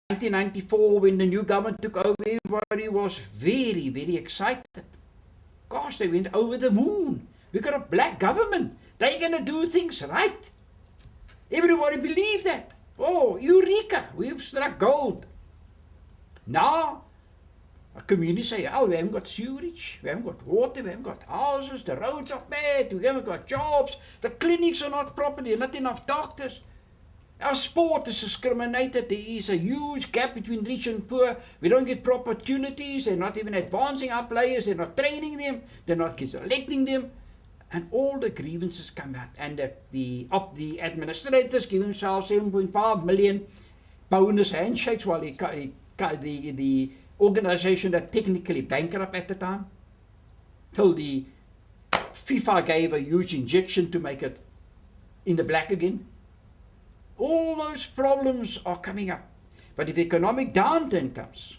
1994, when the new government took over, everybody was very, very excited. Gosh, they went over the moon. We got a black government. They're going to do things right. Everybody believed that. Oh, eureka, we've struck gold. Now, a community say, oh, we haven't got sewerage, we haven't got water, we haven't got houses, the roads are bad, we haven't got jobs, the clinics are not properly, not enough doctors. Our sport is discriminated. There is a huge gap between rich and poor. We don't get proper opportunities. They're not even advancing our players. They're not training them. They're not selecting them. And all the grievances come out. And the administrators give themselves 7.5 million bonus handshakes while the organization that technically bankrupt at the time. Till the FIFA gave a huge injection to make it in the black again. All those problems are coming up. But if the economic downturn comes,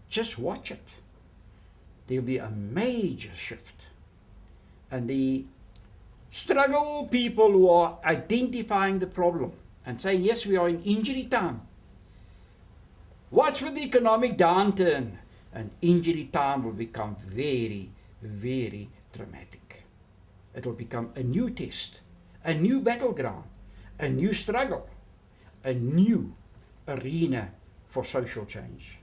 just watch it. There'll be a major shift. And the struggle people who are identifying the problem and saying, yes, we are in injury time. Watch for the economic downturn, and injury time will become very, very dramatic. It will become a new test, a new battleground, a new struggle, a new arena for social change.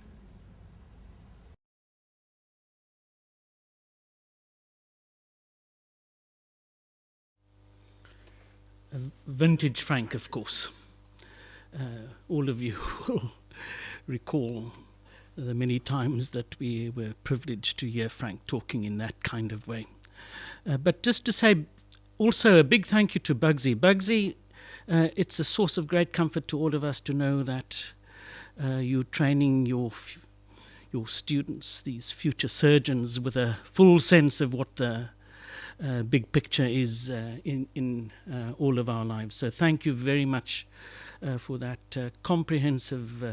Vintage Frank, of course. All of you will recall the many times that we were privileged to hear Frank talking in that kind of way. But just to say also a big thank you to Bugsy. Bugsy, it's a source of great comfort to all of us to know that you're training your students, these future surgeons, with a full sense of what the big picture is in all of our lives. So thank you very much for that comprehensive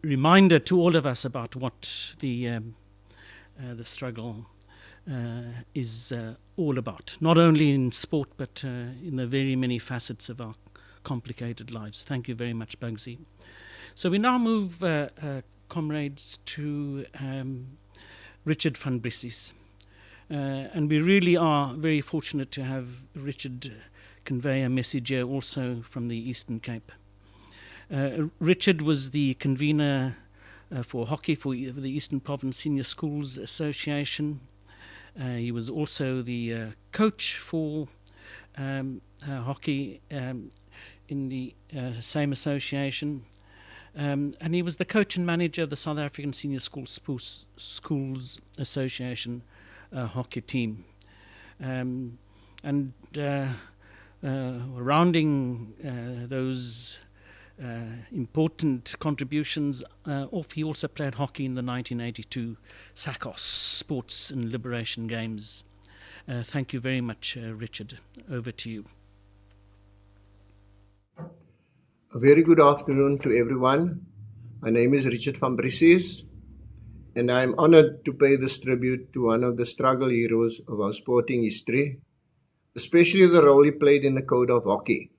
reminder to all of us about what the struggle is all about, not only in sport but in the very many facets of our complicated lives. Thank you very much, Bugsy. So we now move, comrades, to Richard Fbres. And we really are very fortunate to have Richard convey a message here also from the Eastern Cape. Richard was the convener for hockey for the Eastern Province Senior Schools Association. He was also the coach for hockey in the same association. And he was the coach and manager of the South African Senior Schools Association hockey team. Rounding those important contributions off, he also played hockey in the 1982 SACOS Sports and Liberation Games. Thank you very much, Richard. Over to you. A very good afternoon to everyone. My name is Richard Fbres, and I am honored to pay this tribute to one of the struggle heroes of our sporting history, especially the role he played in the code of hockey.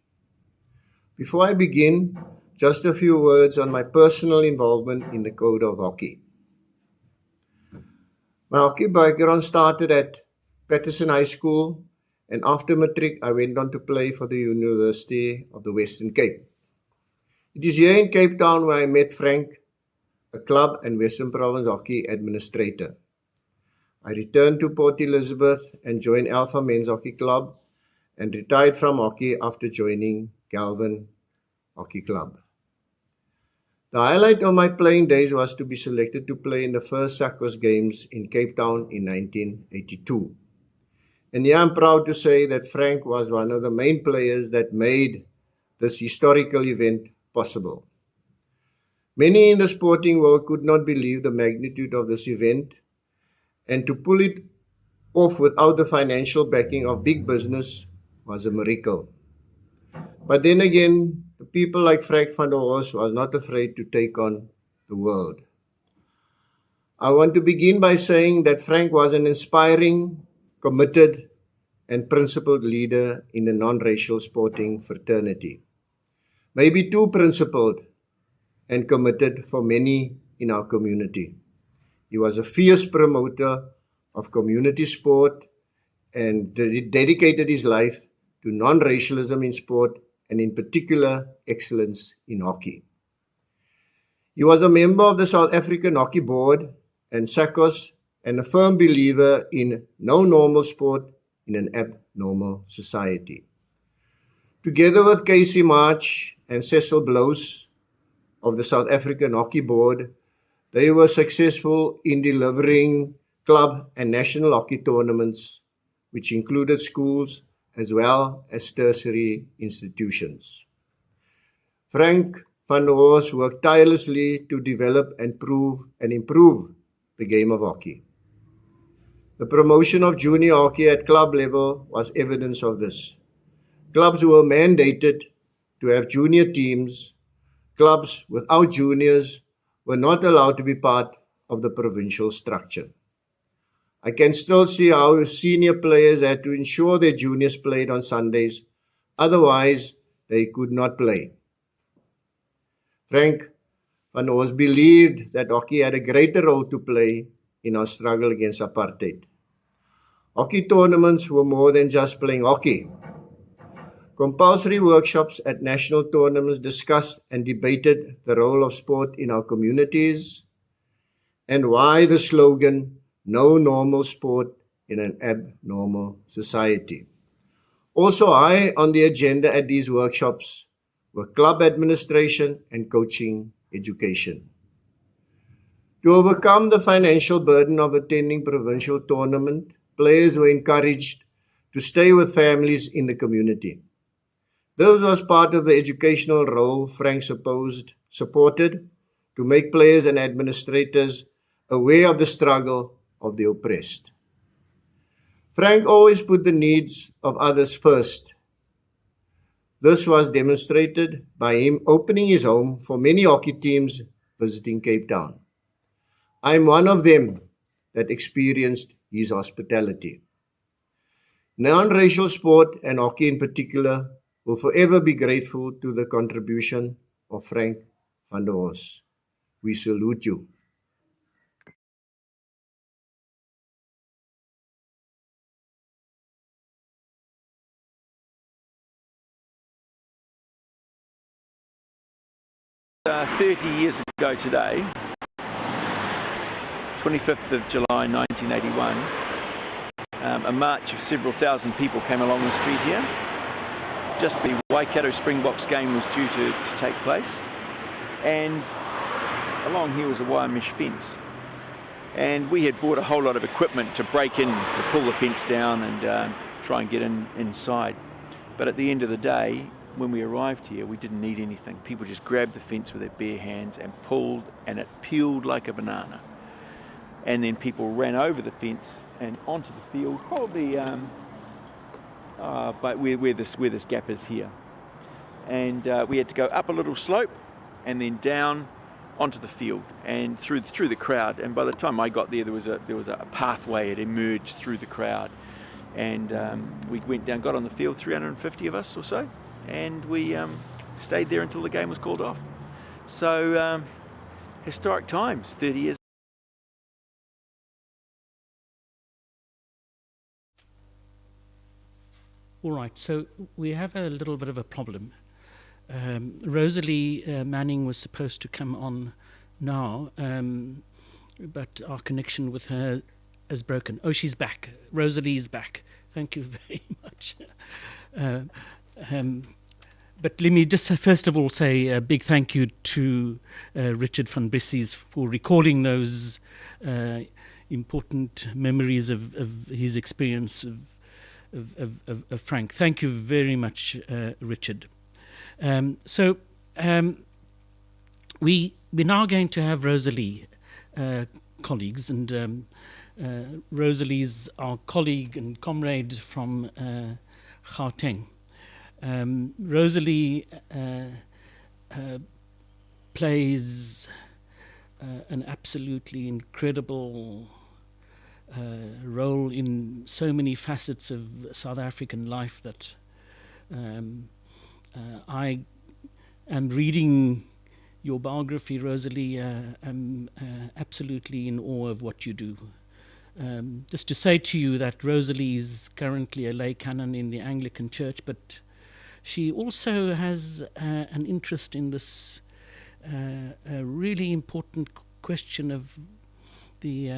Before I begin, just a few words on my personal involvement in the code of hockey. My hockey background started at Patterson High School, and after matric, I went on to play for the University of the Western Cape. It is here in Cape Town where I met Frank, a club and Western Province hockey administrator. I returned to Port Elizabeth and joined Alpha Men's Hockey Club and retired from hockey after joining Galvin Hockey Club. The highlight of my playing days was to be selected to play in the first SACOS games in Cape Town in 1982. And here I'm proud to say that Frank was one of the main players that made this historical event possible. Many in the sporting world could not believe the magnitude of this event, and to pull it off without the financial backing of big business was a miracle. But then again, the people like Frank van der Horst was not afraid to take on the world. I want to begin by saying that Frank was an inspiring, committed, and principled leader in the non-racial sporting fraternity. Maybe too principled and committed for many in our community. He was a fierce promoter of community sport and dedicated his life to non-racialism in sport and in particular excellence in hockey. He was a member of the South African Hockey Board and SACOS and a firm believer in no normal sport in an abnormal society. Together with Casey March and Cecil Blows of the South African Hockey Board, they were successful in delivering club and national hockey tournaments, which included schools as well as tertiary institutions. Frank van der Horst worked tirelessly to develop and improve the game of hockey. The promotion of junior hockey at club level was evidence of this. Clubs were mandated to have junior teams. Clubs without juniors were not allowed to be part of the provincial structure. I can still see how senior players had to ensure their juniors played on Sundays, otherwise they could not play. Frank van der Horst believed that hockey had a greater role to play in our struggle against apartheid. Hockey tournaments were more than just playing hockey. Compulsory workshops at national tournaments discussed and debated the role of sport in our communities and why the slogan, "No normal sport in an abnormal society." Also high on the agenda at these workshops were club administration and coaching education. To overcome the financial burden of attending provincial tournament, players were encouraged to stay with families in the community. This was part of the educational role Frank supported to make players and administrators aware of the struggle of the oppressed. Frank always put the needs of others first. This was demonstrated by him opening his home for many hockey teams visiting Cape Town. I'm one of them that experienced his hospitality. Non-racial sport and hockey in particular will forever be grateful to the contribution of Frank van der Horst. We salute you. Uh, 30 years ago today, 25th of July 1981, a march of several thousand people came along the street here. Just the Waikato Springboks game was due to take place, and along here was a wire mesh fence, and we had bought a whole lot of equipment to break in, to pull the fence down and try and get inside. But at the end of the day, when we arrived here, we didn't need anything. People just grabbed the fence with their bare hands and pulled, and it peeled like a banana. And then people ran over the fence and onto the field, probably but where this gap is here. And we had to go up a little slope and then down onto the field and through the crowd. And by the time I got there, there was a pathway. It emerged through the crowd. And we went down, got on the field, 350 of us or so, and we stayed there until the game was called off. So historic times, 30 years. All right, so we have a little bit of a problem. Rosalie Manning was supposed to come on now, but our connection with her is broken. Oh, she's back. Rosalie's back. Thank you very much. But let me just first of all say a big thank you to Richard Fbres for recalling those important memories of his experience of Frank. Thank you very much, Richard. So we're now going to have Rosalie, colleagues, and Rosalie's our colleague and comrade from Gauteng. Rosalie plays an absolutely incredible role in so many facets of South African life that I am reading your biography, Rosalie. I'm absolutely in awe of what you do. Just to say to you that Rosalie is currently a lay canon in the Anglican Church, but she also has an interest in this really important question of the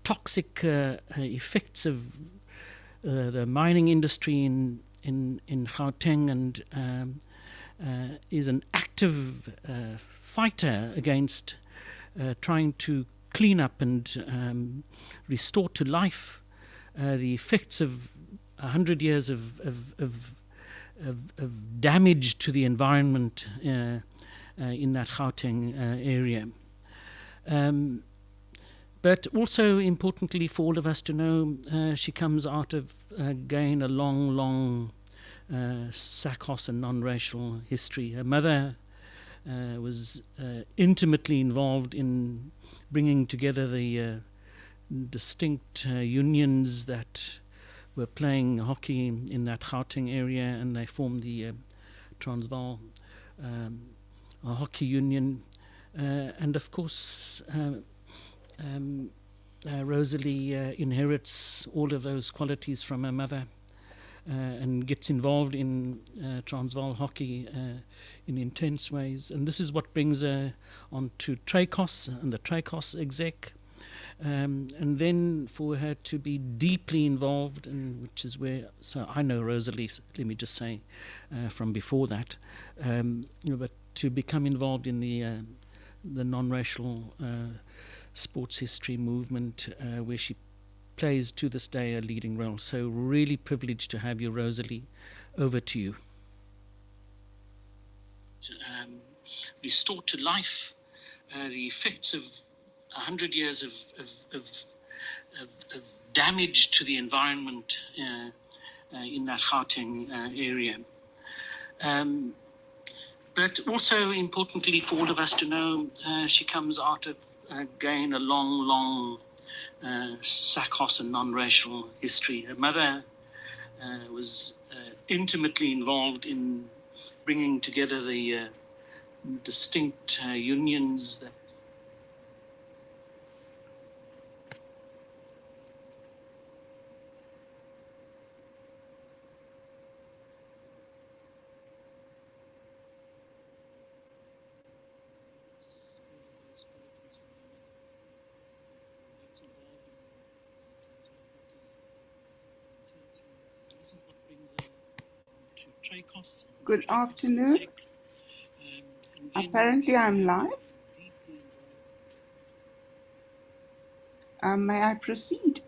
toxic effects of the mining industry in Gauteng, and is an active fighter against trying to clean up and restore to life the effects of 100 years of damage to the environment in that Gauteng area. But also importantly for all of us to know, she comes out of again a long Sakos and non-racial history. Her mother was intimately involved in bringing together the distinct unions that were playing hockey in that Gauteng area, and they formed the Transvaal Hockey Union. And of course, Rosalie inherits all of those qualities from her mother and gets involved in Transvaal hockey in intense ways. And this is what brings her onto Tracos and the Tracos exec. And then for her to be deeply involved, and which is where, so I know Rosalie, let me just say, from before that, but to become involved in the non-racial sports history movement, where she plays to this day a leading role. So really privileged to have you, Rosalie. Over to you. Restore to life the effects of 100 years of damage to the environment in that Gauteng area. But also importantly for all of us to know, she comes out of again a long Sakos and non-racial history. Her mother was intimately involved in bringing together the distinct unions that Good afternoon. Apparently I'm live. May I proceed?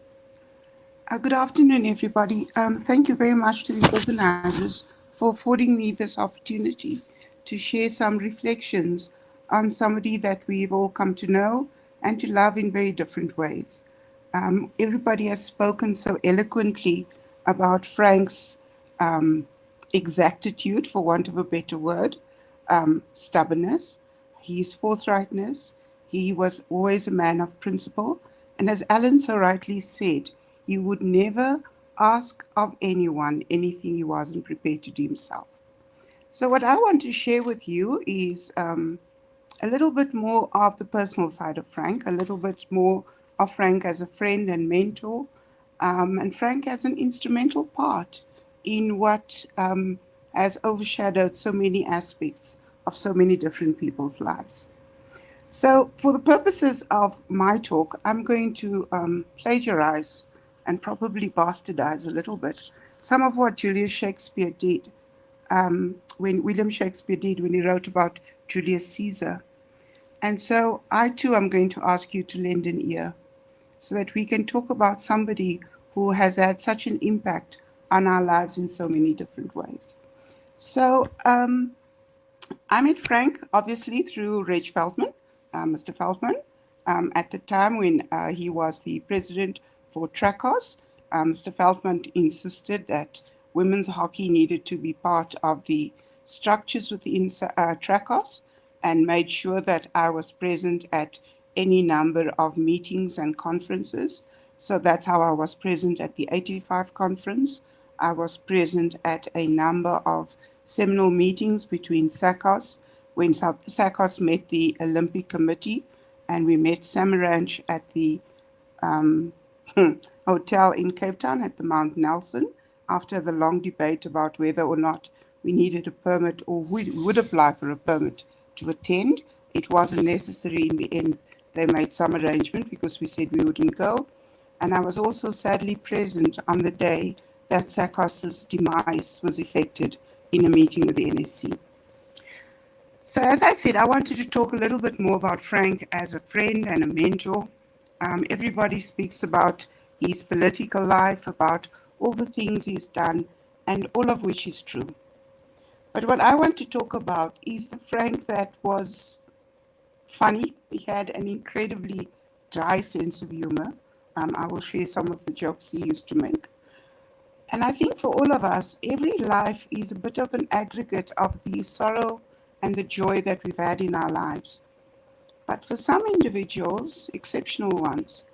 Good afternoon, everybody. Thank you very much to the organizers for affording me this opportunity to share some reflections on somebody that we've all come to know and to love in very different ways. Everybody has spoken so eloquently about Frank's exactitude, for want of a better word, stubbornness, his forthrightness. He was always a man of principle. And as Alan so rightly said, he would never ask of anyone anything he wasn't prepared to do himself. So what I want to share with you is a little bit more of the personal side of Frank, a little bit more of Frank as a friend and mentor, and Frank as an instrumental part in what has overshadowed so many aspects of so many different people's lives. So for the purposes of my talk, I'm going to plagiarize and probably bastardize a little bit some of what Julius Shakespeare did when William Shakespeare did when he wrote about Julius Caesar. And so I too am going to ask you to lend an ear so that we can talk about somebody who has had such an impact on our lives in so many different ways. So I met Frank, obviously, through Reg Feldman, Mr. Feldman, at the time when he was the president for Trackhouse. Mr. Feldman insisted that women's hockey needed to be part of the structures within Trackhouse and made sure that I was present at any number of meetings and conferences. So that's how I was present at the 85 conference. I was present at a number of seminal meetings between SACOS, when SACOS met the Olympic Committee, and we met Samaranch at the hotel in Cape Town at the Mount Nelson after the long debate about whether or not we needed a permit or would apply for a permit to attend. It wasn't necessary in the end. They made some arrangement because we said we wouldn't go. And I was also sadly present on the day that SACOS's demise was effected in a meeting with the NSC. So as I said, I wanted to talk a little bit more about Frank as a friend and a mentor. Everybody speaks about his political life, about all the things he's done, and all of which is true. But what I want to talk about is the Frank that was funny. He had an incredibly dry sense of humor. I will share some of the jokes he used to make. And I think for all of us, every life is a bit of an aggregate of the sorrow and the joy that we've had in our lives. But for some individuals, exceptional ones,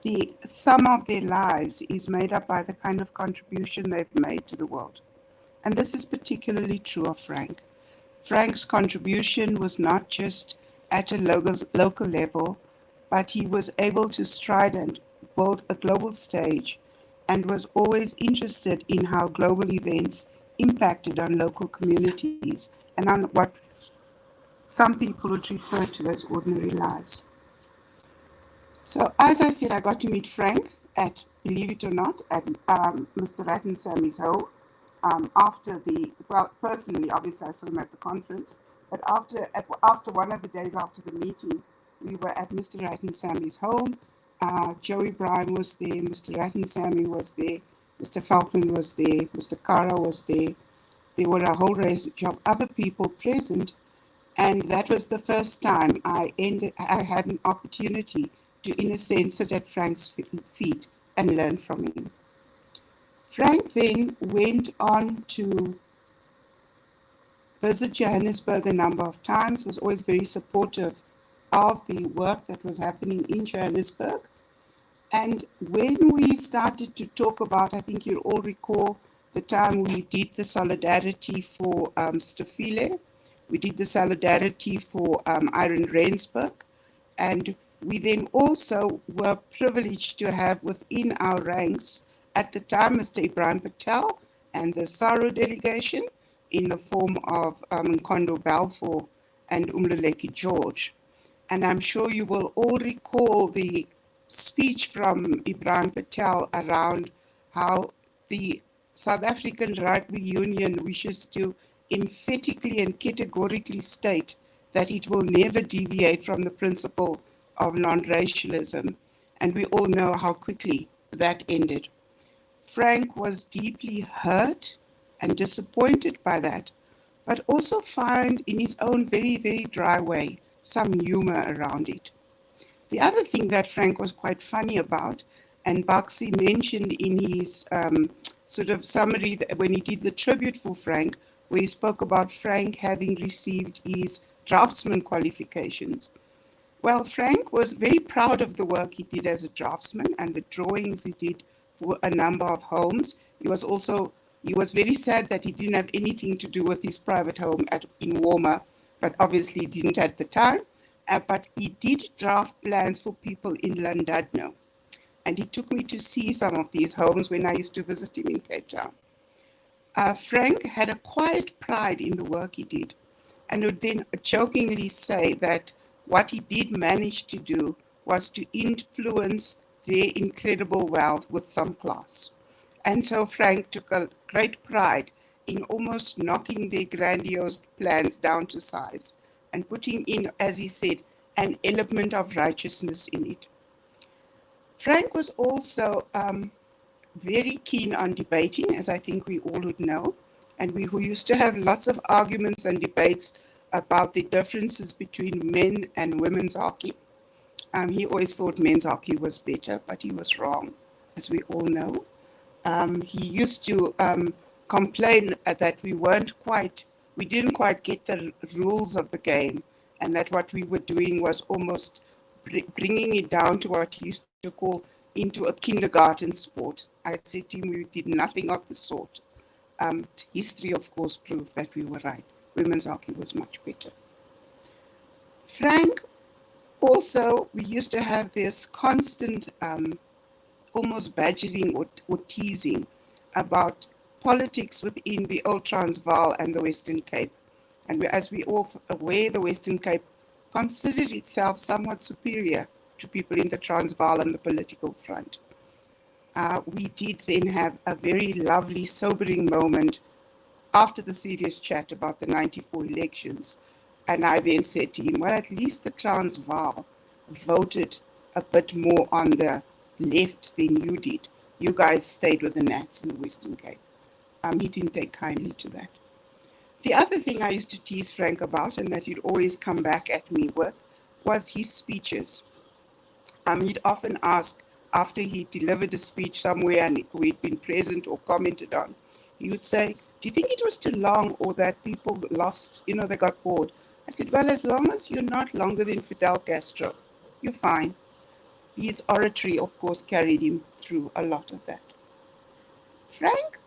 the sum of their lives is made up by the kind of contribution they've made to the world. And this is particularly true of Frank. Frank's contribution was not just at a local level, but he was able to stride and build a global stage and was always interested in how global events impacted on local communities and on what some people would refer to as ordinary lives. So as I said, I got to meet Frank at, believe it or not, at Mr. Rattensammy's home. Personally, obviously I saw him at the conference, but after one of the days after the meeting, we were at Mr. Rattensammy's home. Joey Brown was there, Mr. Rattensammy was there, Mr. Falkman was there, Mr. Kara was there. There were a whole range of other people present, and that was the first time I had an opportunity to, in a sense, sit at Frank's feet and learn from him. Frank then went on to visit Johannesburg a number of times, was always very supportive of the work that was happening in Johannesburg. And when we started to talk about, I think you'll all recall the time we did the solidarity for Stofile, we did the solidarity for Iron Rensburg, and we then also were privileged to have within our ranks at the time Mr. Ibrahim Patel and the SARO delegation in the form of Mkondo Balfour and Umluleki George. And I'm sure you will all recall the speech from Ibrahim Patel around how the South African Rugby Union wishes to emphatically and categorically state that it will never deviate from the principle of non-racialism. And we all know how quickly that ended. Frank was deeply hurt and disappointed by that, but also found in his own very, very dry way some humor around it. The other thing that Frank was quite funny about, and Bugsy mentioned in his sort of summary that when he did the tribute for Frank, where he spoke about Frank having received his draftsman qualifications. Well, Frank was very proud of the work he did as a draftsman and the drawings he did for a number of homes. He was very sad that he didn't have anything to do with his private home in Warmer, but obviously didn't at the time. But he did draft plans for people in Llandudno. And he took me to see some of these homes when I used to visit him in Cape Town. Frank had a quiet pride in the work he did, and would then jokingly say that what he did manage to do was to influence their incredible wealth with some class. And so Frank took a great pride in almost knocking their grandiose plans down to size and putting in, as he said, an element of righteousness in it. Frank was also very keen on debating, as I think we all would know, and we who used to have lots of arguments and debates about the differences between men and women's hockey. He always thought men's hockey was better, but he was wrong, as we all know. He used to complain that we didn't quite get the rules of the game, and that what we were doing was almost bringing it down to what he used to call into a kindergarten sport. I said to him, we did nothing of the sort. History, of course, proved that we were right. Women's hockey was much better. Frank, also, we used to have this constant almost badgering or teasing about politics within the Old Transvaal and the Western Cape. And as we all aware, the Western Cape considered itself somewhat superior to people in the Transvaal and the political front. We did then have a very lovely, sobering moment after the serious chat about the 94 elections. And I then said to him, well, at least the Transvaal voted a bit more on the left than you did. You guys stayed with the Nats in the Western Cape. He didn't take kindly to that. The other thing I used to tease Frank about, and that he'd always come back at me with, was his speeches. He'd often ask, after he delivered a speech somewhere and we'd been present or commented on, he would say, do you think it was too long or that people lost, they got bored? I said, well, as long as you're not longer than Fidel Castro, you're fine. His oratory, of course, carried him through a lot of that. Frank,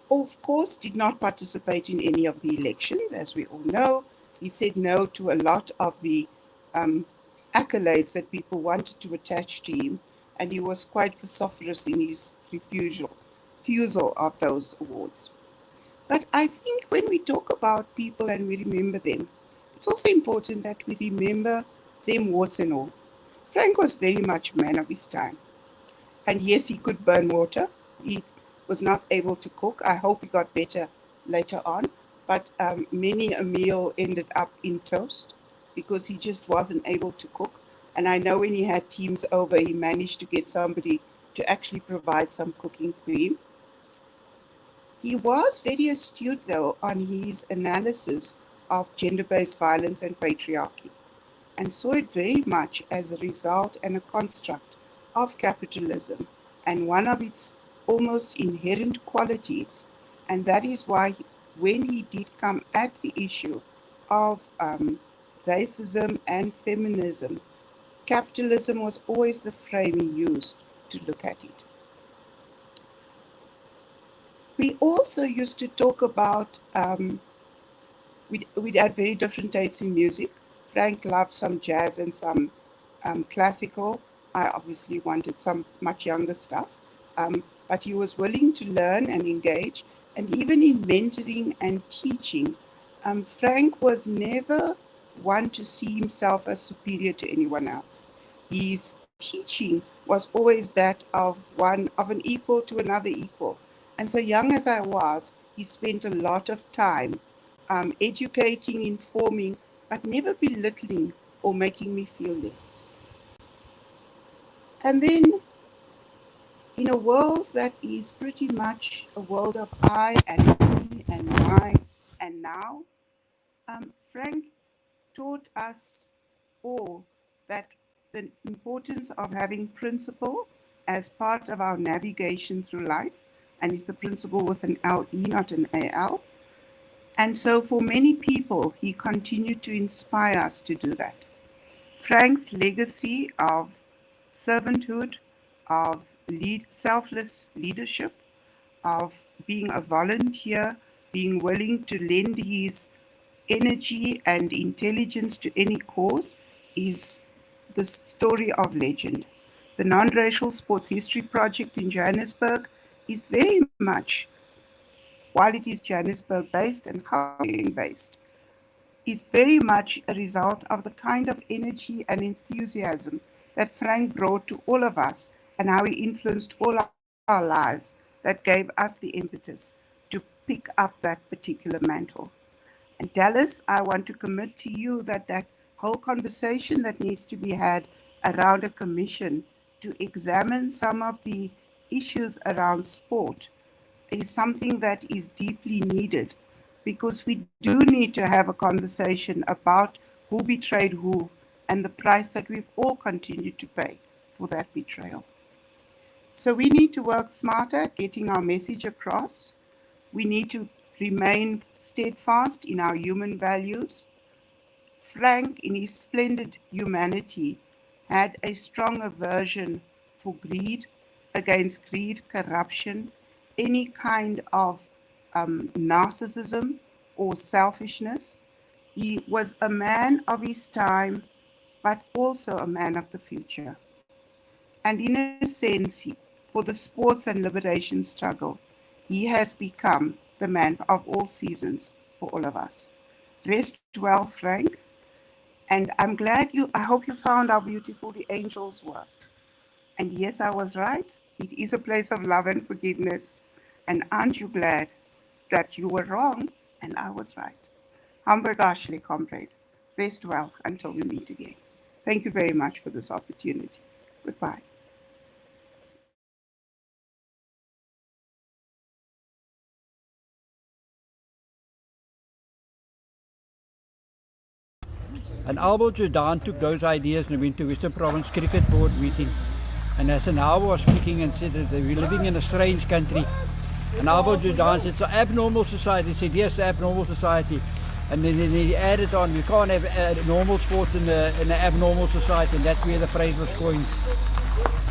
of course, did not participate in any of the elections, as we all know. He said no to a lot of the accolades that people wanted to attach to him, and he was quite vociferous in his refusal of those awards. But I think when we talk about people and we remember them, it's also important that we remember them warts and all. Frank was very much a man of his time. And yes, he could burn water. He was not able to cook. I hope he got better later on. But many a meal ended up in toast because he just wasn't able to cook. And I know when he had teams over, he managed to get somebody to actually provide some cooking for him. He was very astute, though, on his analysis of gender-based violence and patriarchy, and saw it very much as a result and a construct of capitalism and one of its almost inherent qualities. And that is why when he did come at the issue of racism and feminism, capitalism was always the frame he used to look at it. We also used to talk about, we'd had very different tastes in music. Frank loved some jazz and some classical. I obviously wanted some much younger stuff, but he was willing to learn and engage. And even in mentoring and teaching, Frank was never one to see himself as superior to anyone else. His teaching was always that of an equal to another equal. And so young as I was, he spent a lot of time educating, informing, but never belittling or making me feel less. And then in a world that is pretty much a world of I and me and my and now, Frank taught us all that the importance of having principle as part of our navigation through life, and it's the principle with an L-E, not an A-L. And so for many people, he continued to inspire us to do that. Frank's legacy of servanthood, of selfless leadership, of being a volunteer, being willing to lend his energy and intelligence to any cause, is the story of legend. The Non-Racial Sports History Project in Johannesburg is very much, while it is Johannesburg-based and Gauteng-based, is very much a result of the kind of energy and enthusiasm that Frank brought to all of us and how he influenced all our lives, that gave us the impetus to pick up that particular mantle. And Dallas, I want to commit to you that that whole conversation that needs to be had around a commission to examine some of the issues around sport is something that is deeply needed, because we do need to have a conversation about who betrayed who and the price that we've all continued to pay for that betrayal. So we need to work smarter at getting our message across. We need to remain steadfast in our human values. Frank, in his splendid humanity, had a strong aversion for greed, against greed, corruption, any kind of narcissism or selfishness. He was a man of his time, but also a man of the future. And in a sense, for the sports and liberation struggle, he has become the man of all seasons for all of us. Rest well, Frank. And I'm glad I hope you found how beautiful the angels were. And yes, I was right. It is a place of love and forgiveness. And aren't you glad that you were wrong and I was right? Hamburg Ashley, comrade. Rest well until we meet again. Thank you very much for this opportunity. Goodbye. And Albert Jordan took those ideas and went to Western Province Cricket Board meeting. And Hasanawa was speaking and said that we're living in a strange country. And Albert Jordan said, it's an abnormal society. He said, yes, abnormal society. And then he added on, we can't have a normal sport in an abnormal society, and that's where the phrase was coined.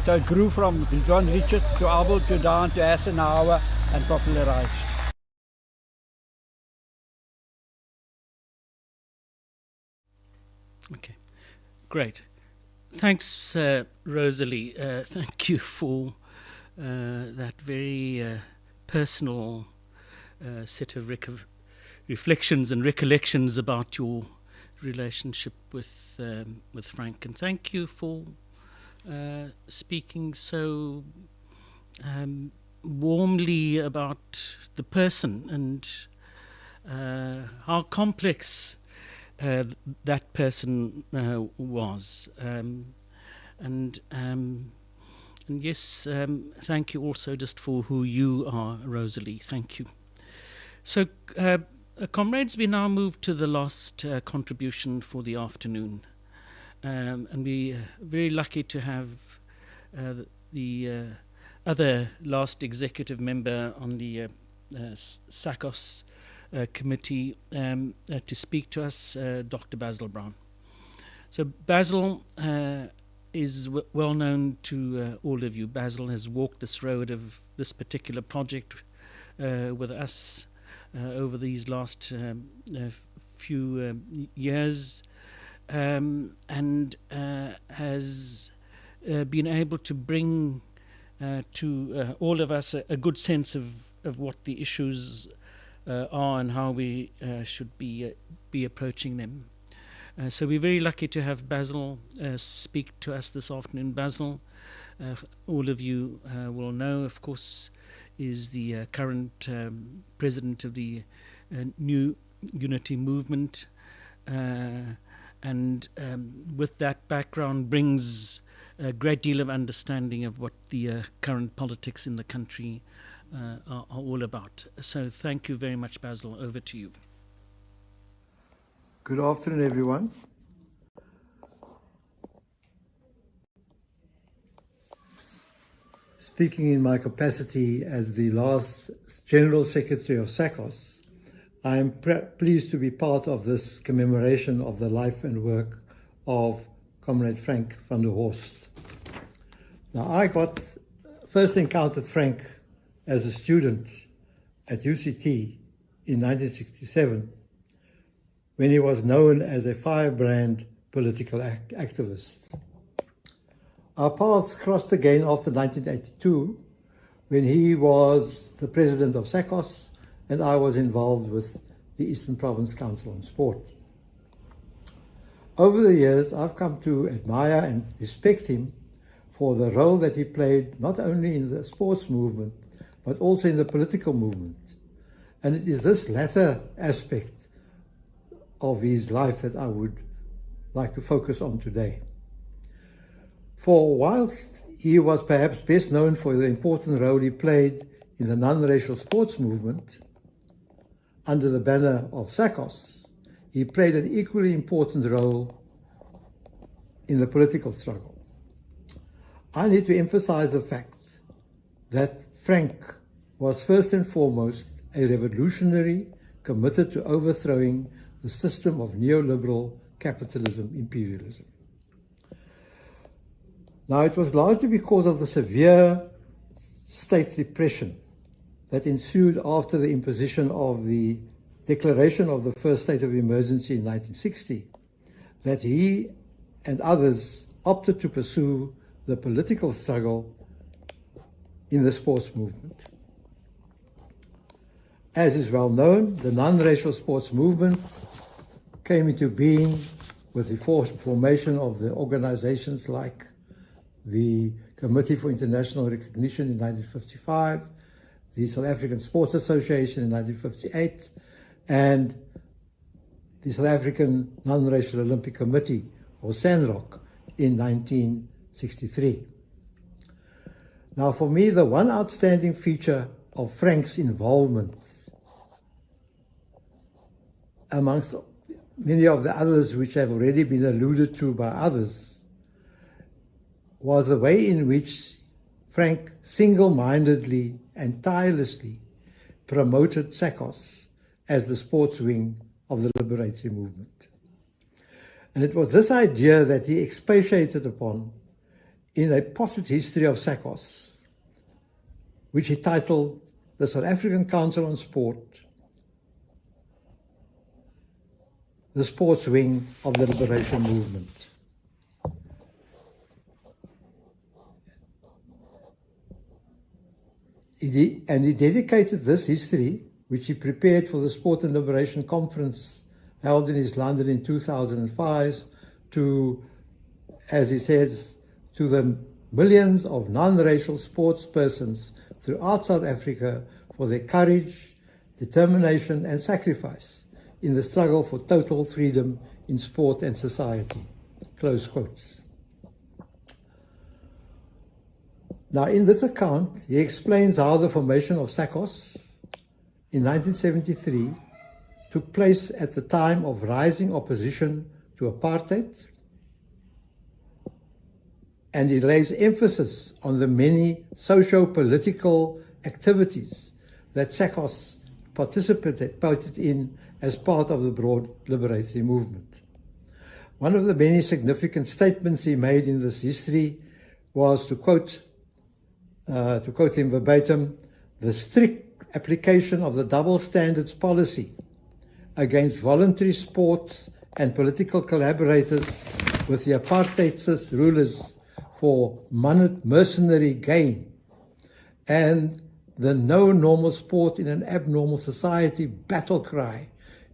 So it grew from John Richards to Albert Jordan to Hasanawa and popularized. Okay, great. Thanks, Rosalie. Thank you for that very personal set of reflections and recollections about your relationship with Frank, and thank you for speaking so warmly about the person and how complex that person was, and yes, thank you also just for who you are, Rosalie. Thank you. So, comrades, we now move to the last contribution for the afternoon, and we're very lucky to have the other last executive member on the SACOS committee to speak to us, Dr. Basil Brown. So Basil is well known to all of you. Basil has walked this road of this particular project with us over these last few years, and has been able to bring to all of us a good sense of what the issues are and how we should be approaching them. So we're very lucky to have Basil speak to us this afternoon. Basil, all of you will know, of course, is the current president of the New Unity Movement, and with that background brings a great deal of understanding of what the current politics in the country are all about. So thank you very much, Basil. Over to you. Good afternoon, everyone. Speaking in my capacity as the last General Secretary of SACOS, I am pleased to be part of this commemoration of the life and work of Comrade Frank van der Horst. Now, I got first encountered Frank as a student at UCT in 1967, when he was known as a firebrand political activist. Our paths crossed again after 1982, when he was the president of SACOS and I was involved with the Eastern Province Council on Sport. Over the years, I've come to admire and respect him for the role that he played not only in the sports movement, but also in the political movement. And it is this latter aspect of his life that I would like to focus on today. For whilst he was perhaps best known for the important role he played in the non-racial sports movement under the banner of SACOS, he played an equally important role in the political struggle. I need to emphasize the fact that Frank was first and foremost a revolutionary committed to overthrowing the system of neoliberal capitalism imperialism. Now, it was largely because of the severe state repression that ensued after the imposition of the declaration of the first state of emergency in 1960 that he and others opted to pursue the political struggle in the sports movement. As is well known, the non-racial sports movement came into being with the formation of the organizations like the Committee for International Recognition in 1955, the South African Sports Association in 1958, and the South African Non-Racial Olympic Committee, or SANROC, in 1963. Now, for me, the one outstanding feature of Frank's involvement, amongst many of the others which have already been alluded to by others, was the way in which Frank single-mindedly and tirelessly promoted SACOS as the sports wing of the liberatory movement. And it was this idea that he expatiated upon in a potted history of SACOS, which he titled The South African Council on Sport, the sports wing of the liberation movement. He dedicated this history, which he prepared for the Sport and Liberation Conference held in East London in 2005, to, as he says, to the millions of non-racial sports persons throughout South Africa for their courage, determination and sacrifice in the struggle for total freedom in sport and society. Close quotes. Now, in this account, he explains how the formation of SACOS in 1973 took place at the time of rising opposition to apartheid, and he lays emphasis on the many socio-political activities that SACOS participated in as part of the broad liberatory movement. One of the many significant statements he made in this history was, to quote him verbatim, "The strict application of the double standards policy against voluntary sports and political collaborators with the apartheid rulers for mercenary gain, and the no normal sport in an abnormal society battle cry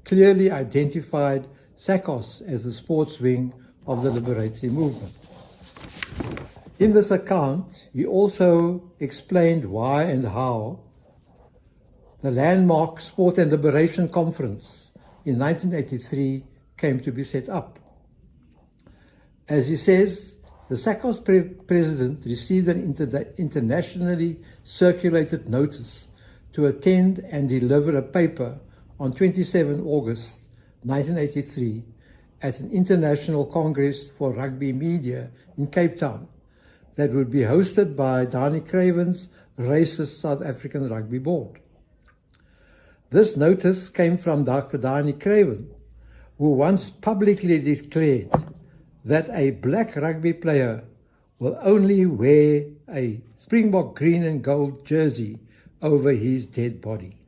clearly identified SACOS as the sports wing of the liberatory movement." In this account, he also explained why and how the landmark Sport and Liberation Conference in 1983 came to be set up. As he says, the SACOS president received an internationally circulated notice to attend and deliver a paper on 27 August 1983 at an international congress for rugby media in Cape Town that would be hosted by Danny Craven's racist South African Rugby Board. This notice came from Dr. Danny Craven, who once publicly declared that a black rugby player will only wear a Springbok green and gold jersey over his dead body.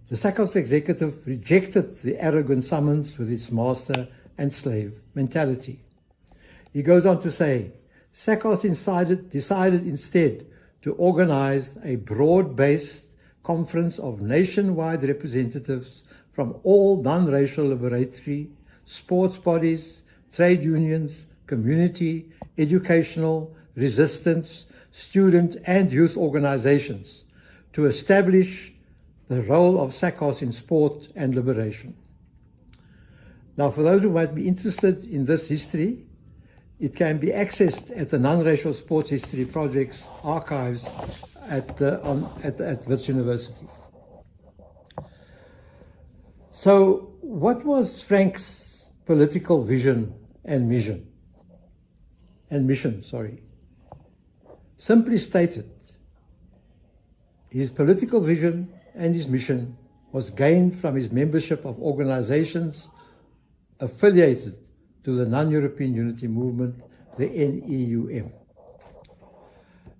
The SACOS executive rejected the arrogant summons with its master and slave mentality. He goes on to say, SACOS decided instead to organize a broad-based conference of nationwide representatives from all non-racial liberatory, sports bodies, trade unions, community, educational, resistance, student and youth organizations to establish the role of SACOS in sport and liberation. Now, for those who might be interested in this history, it can be accessed at the Non-Racial Sports History Project's archives at Wits University. So, what was Frank's political vision and mission? Simply stated, his political vision and his mission was gained from his membership of organizations affiliated to the Non-European Unity Movement, the NEUM.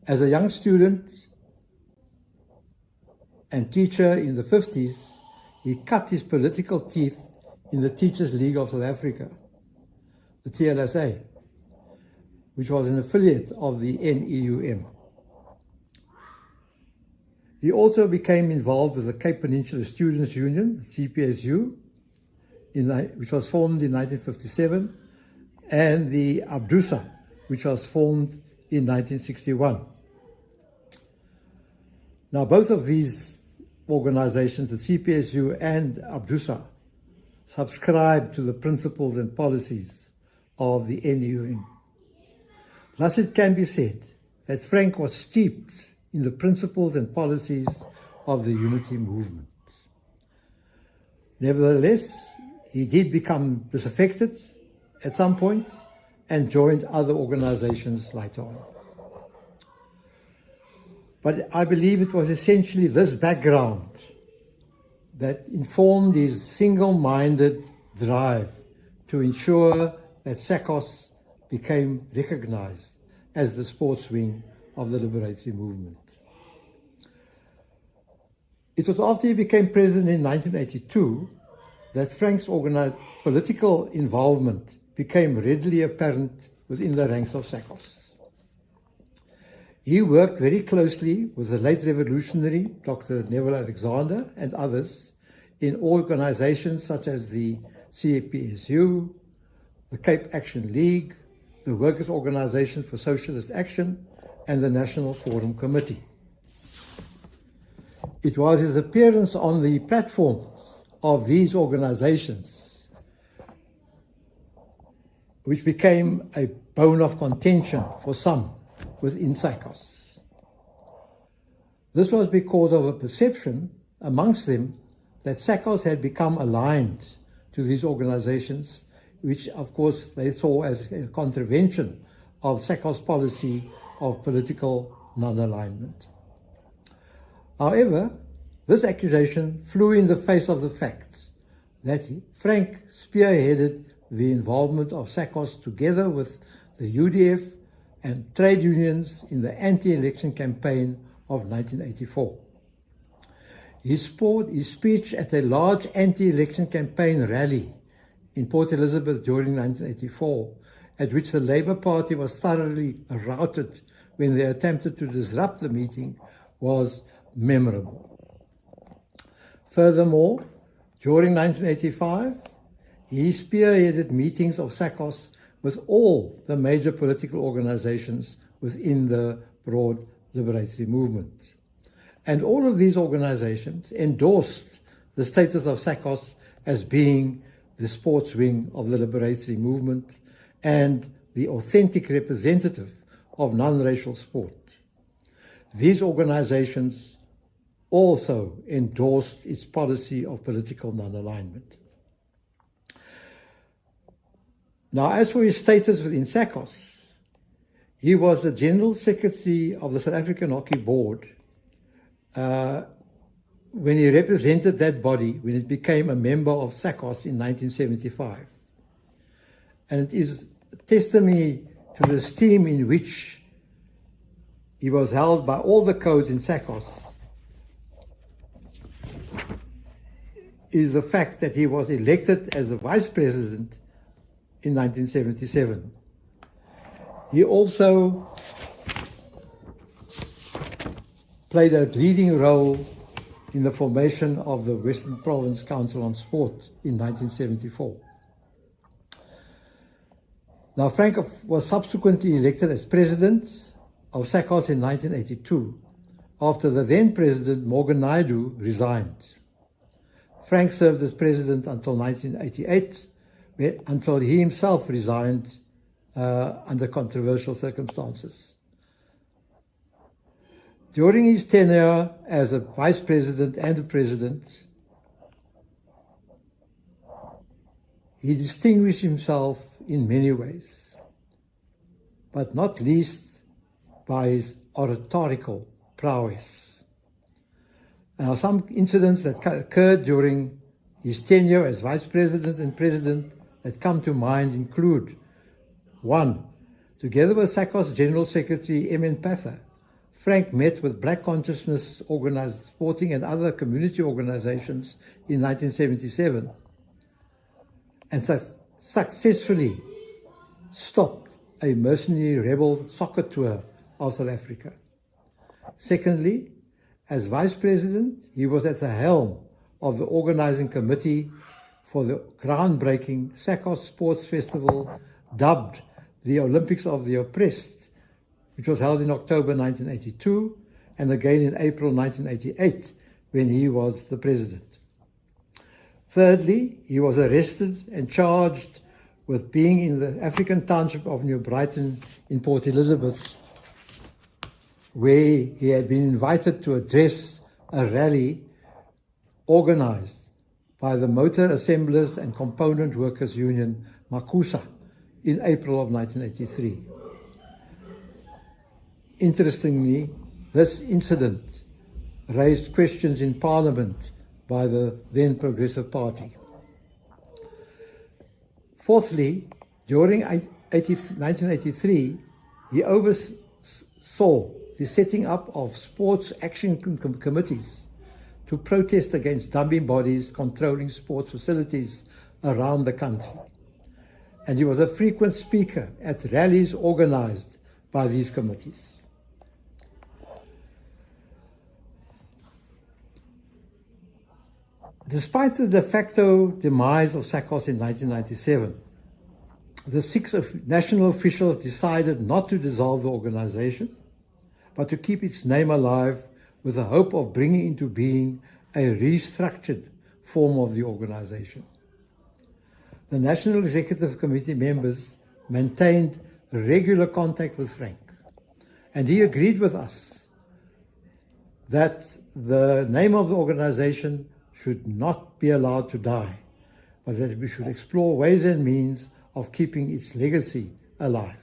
As a young student and teacher in the 50s, he cut his political teeth in the Teachers League of South Africa, the TLSA, which was an affiliate of the NEUM. He also became involved with the Cape Peninsula Students' Union, CPSU, which was formed in 1957, and the ABDUSA, which was formed in 1961. Now, both of these organizations, the CPSU and ABDUSA, subscribe to the principles and policies of the NEUM. Thus, it can be said that Frank was steeped in the principles and policies of the unity movement. Nevertheless, he did become disaffected at some point and joined other organizations later on. But I believe it was essentially this background that informed his single-minded drive to ensure that SACOS became recognized as the sports wing of the liberatory movement. It was after he became president in 1982 that Frank's political involvement became readily apparent within the ranks of SACOS. He worked very closely with the late revolutionary Dr. Neville Alexander and others in organizations such as the CPSU, the Cape Action League, the Workers' Organization for Socialist Action, and the National Forum Committee. It was his appearance on the platforms of these organizations which became a bone of contention for some within SACOS. This was because of a perception amongst them that SACOS had become aligned to these organizations, which of course they saw as a contravention of SACOS policy of political non-alignment. However, this accusation flew in the face of the fact that Frank spearheaded the involvement of SACOS together with the UDF and trade unions in the anti-election campaign of 1984. His speech at a large anti-election campaign rally in Port Elizabeth during 1984, at which the Labour Party was thoroughly routed when they attempted to disrupt the meeting, was memorable. Furthermore, during 1985, he spearheaded meetings of SACOS with all the major political organizations within the broad liberatory movement. And all of these organizations endorsed the status of SACOS as being the sports wing of the liberatory movement and the authentic representative of non-racial sport. These organizations also endorsed its policy of political non-alignment. Now, as for his status within SACOS, he was the General Secretary of the South African Hockey Board when he represented that body when it became a member of SACOS in 1975. And it is testimony to the esteem in which he was held by all the codes in SACOS is the fact that he was elected as the vice president in 1977. He also played a leading role in the formation of the Western Province Council on Sport in 1974. Now, Frank was subsequently elected as president of SACOS in 1982, after the then president Morgan Naidu resigned. Frank served as president until 1988, until he himself resigned under controversial circumstances. During his tenure as a vice president and a president, he distinguished himself in many ways, but not least by his oratorical prowess. Now, some incidents that occurred during his tenure as vice president and president that come to mind include: 1. Together with SACOS General Secretary M.N. Pather, Frank met with Black Consciousness sporting and other community organizations in 1977 and successfully stopped a mercenary rebel soccer tour of South Africa. Secondly, as vice president, he was at the helm of the organizing committee for the groundbreaking SACOS Sports Festival, dubbed the Olympics of the Oppressed, which was held in October 1982 and again in April 1988 when he was the president. Thirdly, he was arrested and charged with being in the African township of New Brighton in Port Elizabeth, where he had been invited to address a rally organized by the Motor Assemblers and Component Workers Union, MACUSA, in April of 1983. Interestingly, this incident raised questions in Parliament by the then Progressive Party. Fourthly, during 1983, he oversaw the setting up of sports action committees to protest against dummy bodies controlling sports facilities around the country. And he was a frequent speaker at rallies organized by these committees. Despite the de facto demise of SACOS in 1997, the 6 national officials decided not to dissolve the organization, but to keep its name alive with the hope of bringing into being a restructured form of the organization. The National Executive Committee members maintained regular contact with Frank, and he agreed with us that the name of the organization should not be allowed to die, but that we should explore ways and means of keeping its legacy alive.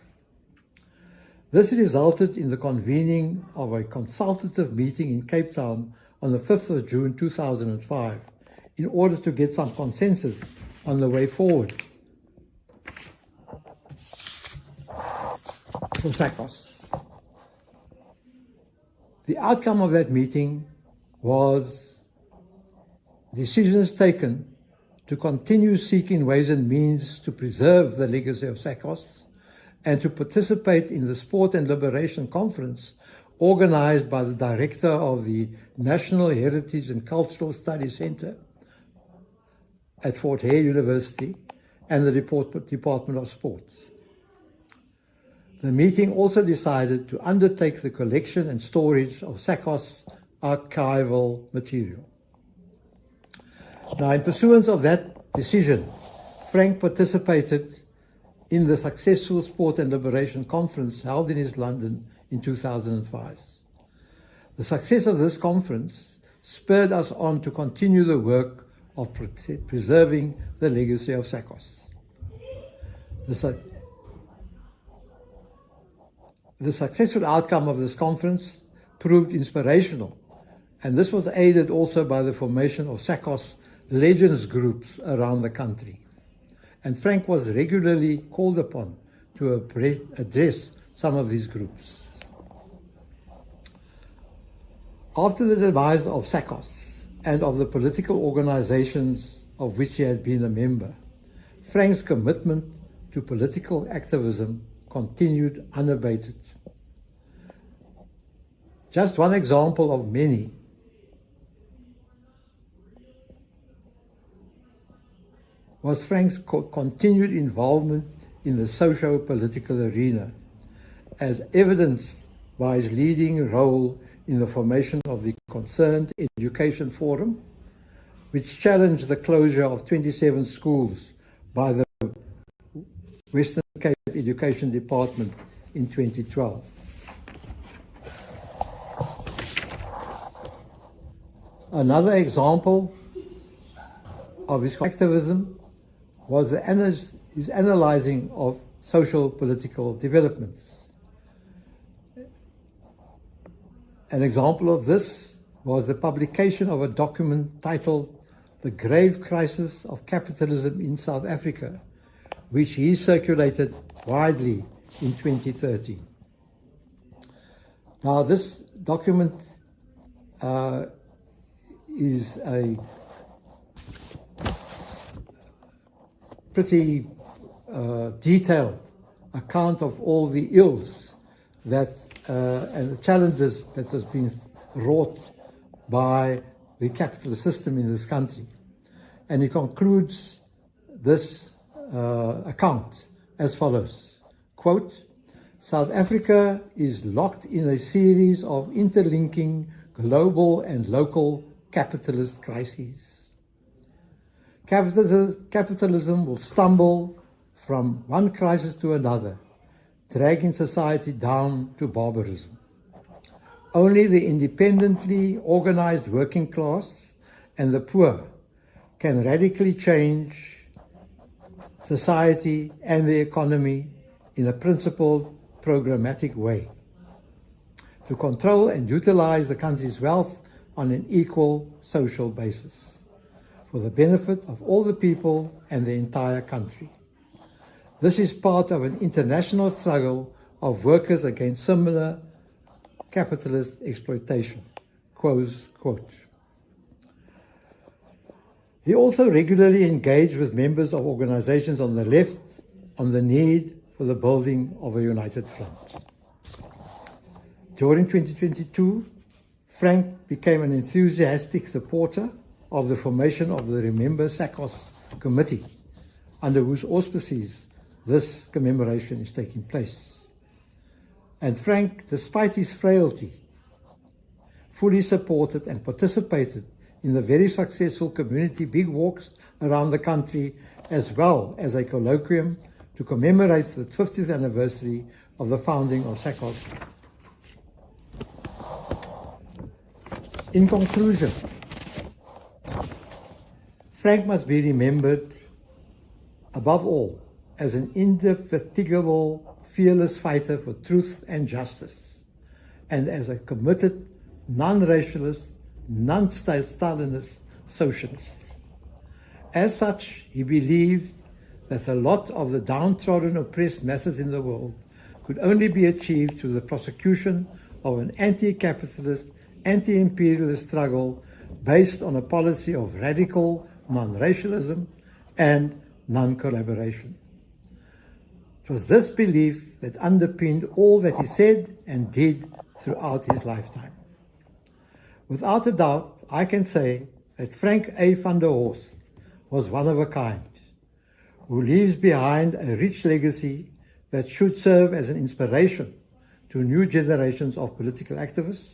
This resulted in the convening of a consultative meeting in Cape Town on the 5th of June 2005 in order to get some consensus on the way forward for SACOS. The outcome of that meeting was decisions taken to continue seeking ways and means to preserve the legacy of SACOS and to participate in the Sport and Liberation Conference organized by the director of the National Heritage and Cultural Studies Center at Fort Hare University and the Department of Sports. The meeting also decided to undertake the collection and storage of SACOS archival material. Now, in pursuance of that decision, Frank participated in the successful Sport and Liberation Conference held in East London in 2005. The success of this conference spurred us on to continue the work of preserving the legacy of SACOS. The successful outcome of this conference proved inspirational, and this was aided also by the formation of SACOS legends groups around the country. And Frank was regularly called upon to address some of these groups. After the demise of SACOS and of the political organizations of which he had been a member, Frank's commitment to political activism continued unabated. Just one example of many was Frank's continued involvement in the socio-political arena, as evidenced by his leading role in the formation of the Concerned Education Forum, which challenged the closure of 27 schools by the Western Cape Education Department in 2012. Another example of his activism was his analyzing of social political developments. An example of this was the publication of a document titled The Grave Crisis of Capitalism in South Africa, which he circulated widely in 2013. Now, this document is a pretty detailed account of all the ills that and the challenges that has been wrought by the capitalist system in this country. And he concludes this account as follows, quote, South Africa is locked in a series of interlinking global and local capitalist crises. Capitalism will stumble from one crisis to another, dragging society down to barbarism. Only the independently organized working class and the poor can radically change society and the economy in a principled, programmatic way to control and utilize the country's wealth on an equal social basis for the benefit of all the people and the entire country. This is part of an international struggle of workers against similar capitalist exploitation. Close quote. He also regularly engaged with members of organizations on the left on the need for the building of a united front. During 2022, Frank became an enthusiastic supporter of the formation of the Remember SACOS Committee, under whose auspices this commemoration is taking place. And Frank, despite his frailty, fully supported and participated in the very successful community big walks around the country, as well as a colloquium to commemorate the 50th anniversary of the founding of SACOS. In conclusion, Frank must be remembered, above all, as an indefatigable, fearless fighter for truth and justice, and as a committed, non-racialist, non-Stalinist socialist. As such, he believed that the lot of the downtrodden, oppressed masses in the world could only be achieved through the prosecution of an anti-capitalist, anti-imperialist struggle based on a policy of radical non-racialism and non-collaboration. It was this belief that underpinned all that he said and did throughout his lifetime. Without a doubt, I can say that Frank A. van der Horst was one of a kind, who leaves behind a rich legacy that should serve as an inspiration to new generations of political activists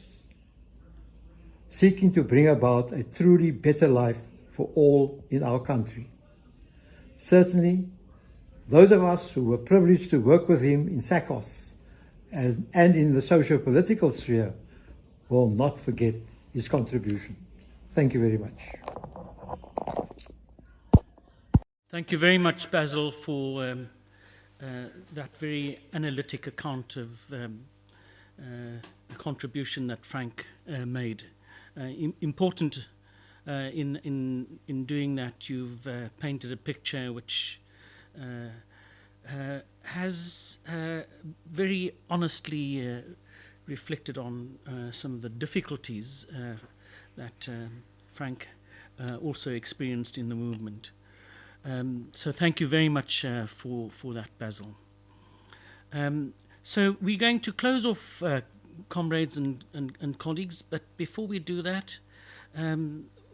seeking to bring about a truly better life for all in our country. Certainly, those of us who were privileged to work with him in SACOS and in the socio-political sphere will not forget his contribution. Thank you very much. Thank you very much, Basil, for that very analytic account of the contribution that Frank made. Important in doing that, you've painted a picture which has very honestly reflected on some of the difficulties that Frank also experienced in the movement. So thank you very much for that, Basil. So we're going to close off, comrades and colleagues, but before we do that,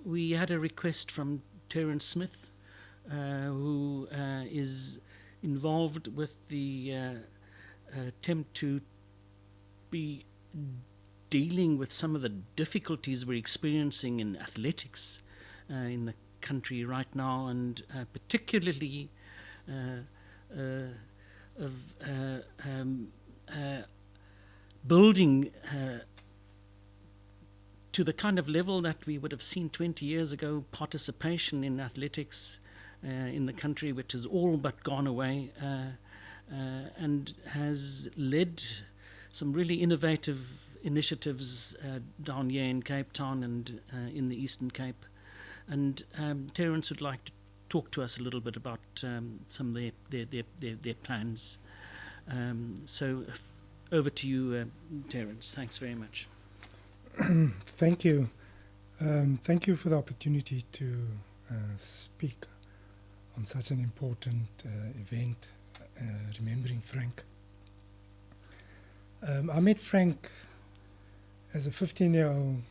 we had a request from Terence Smith, who is involved with the attempt to be dealing with some of the difficulties we're experiencing in athletics in the country right now, and particularly of building to the kind of level that we would have seen 20 years ago, participation in athletics in the country, which has all but gone away, and has led some really innovative initiatives down here in Cape Town and in the Eastern Cape. And Terence would like to talk to us a little bit about some of their plans. So over to you, Terence. Thanks very much. Thank you. Thank you for the opportunity to speak on such an important event, remembering Frank. I met Frank as a 15-year-old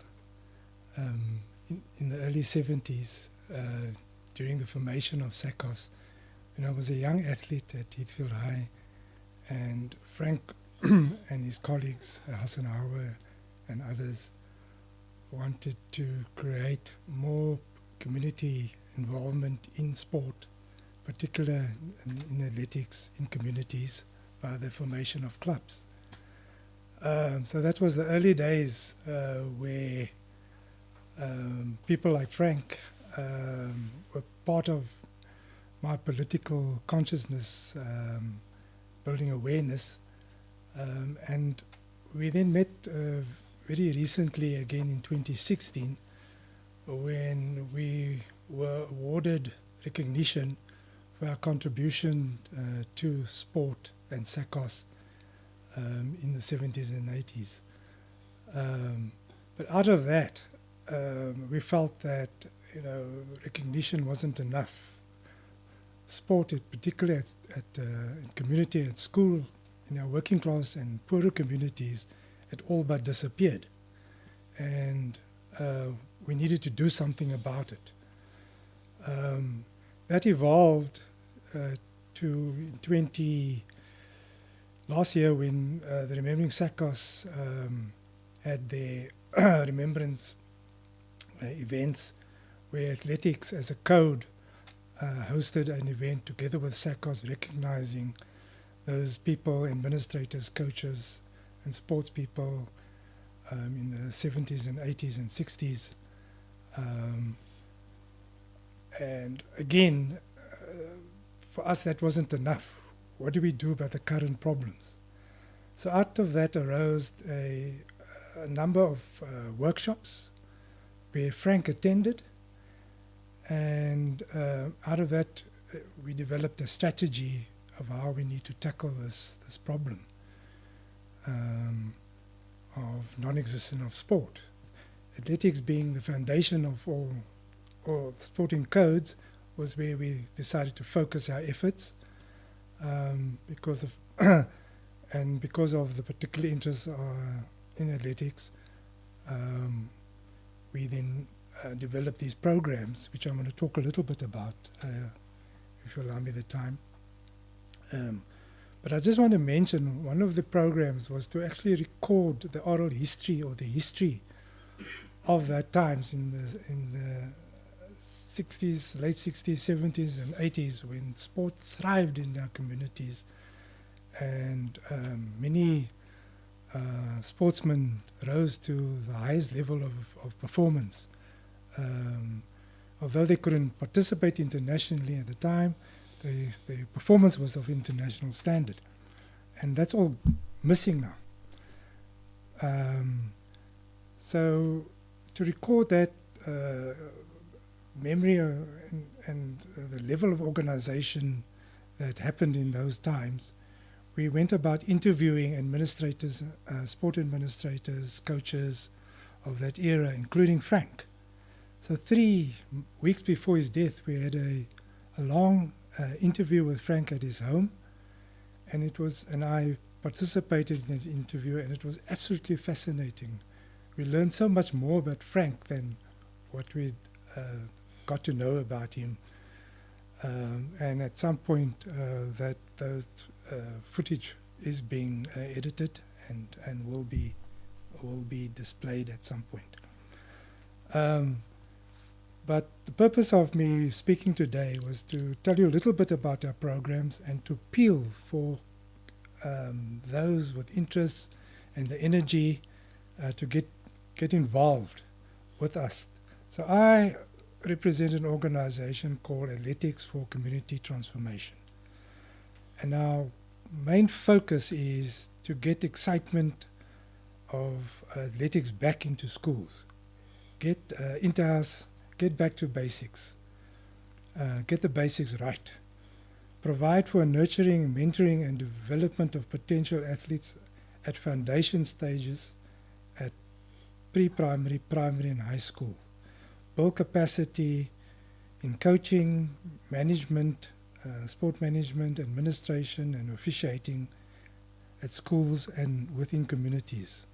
in the early 70s during the formation of SACOS, when I was a young athlete at Heathfield High, and Frank and his colleagues, Hassan Hauer and others, wanted to create more community involvement in sport, particularly in athletics, in communities, by the formation of clubs. So that was the early days where people like Frank were part of my political consciousness, building awareness. And we then met very recently again in 2016, when we were awarded recognition for our contribution to sport and SACOS in the 70s and 80s. But out of that, we felt that recognition wasn't enough. Sport, particularly at community and school, in our working class and poorer communities, had all but disappeared. And we needed to do something about it. That evolved to last year, when the Remembering SACOS had their remembrance events, where athletics as a code hosted an event together with SACOS, recognizing those people, administrators, coaches, and sports people in the 70s and 80s and 60s. And again, for us, that wasn't enough. What do we do about the current problems? So out of that arose a number of workshops where Frank attended, and out of that we developed a strategy of how we need to tackle this problem of non-existence of sport. Athletics being the foundation of all sporting codes was where we decided to focus our efforts, because of because of the particular interests in athletics. We then developed these programs, which I'm going to talk a little bit about, if you allow me the time. But I just want to mention one of the programs was to actually record the oral history, or the history of that times in the 60s, late 60s, 70s and 80s, when sport thrived in our communities, and many sportsmen rose to the highest level of performance. Although they couldn't participate internationally at the time, the performance was of international standard. And that's all missing now. So to record that memory and the level of organization that happened in those times, we went about interviewing administrators, sport administrators, coaches of that era, including Frank. So 3 weeks before his death, we had a long interview with Frank at his home, and I participated in that interview, and it was absolutely fascinating. We learned so much more about Frank than what we'd got to know about him. And at some point, those footage is being edited and will be displayed at some point. But the purpose of me speaking today was to tell you a little bit about our programs and to appeal for those with interest and the energy to get involved with us. So I represent an organization called Athletics for Community Transformation. And our main focus is to get excitement of athletics back into schools, get into us, get back to basics, get the basics right, provide for nurturing, mentoring and development of potential athletes at foundation stages, at pre-primary, primary and high school, build capacity in coaching, management, sport management, administration and officiating at schools and within communities.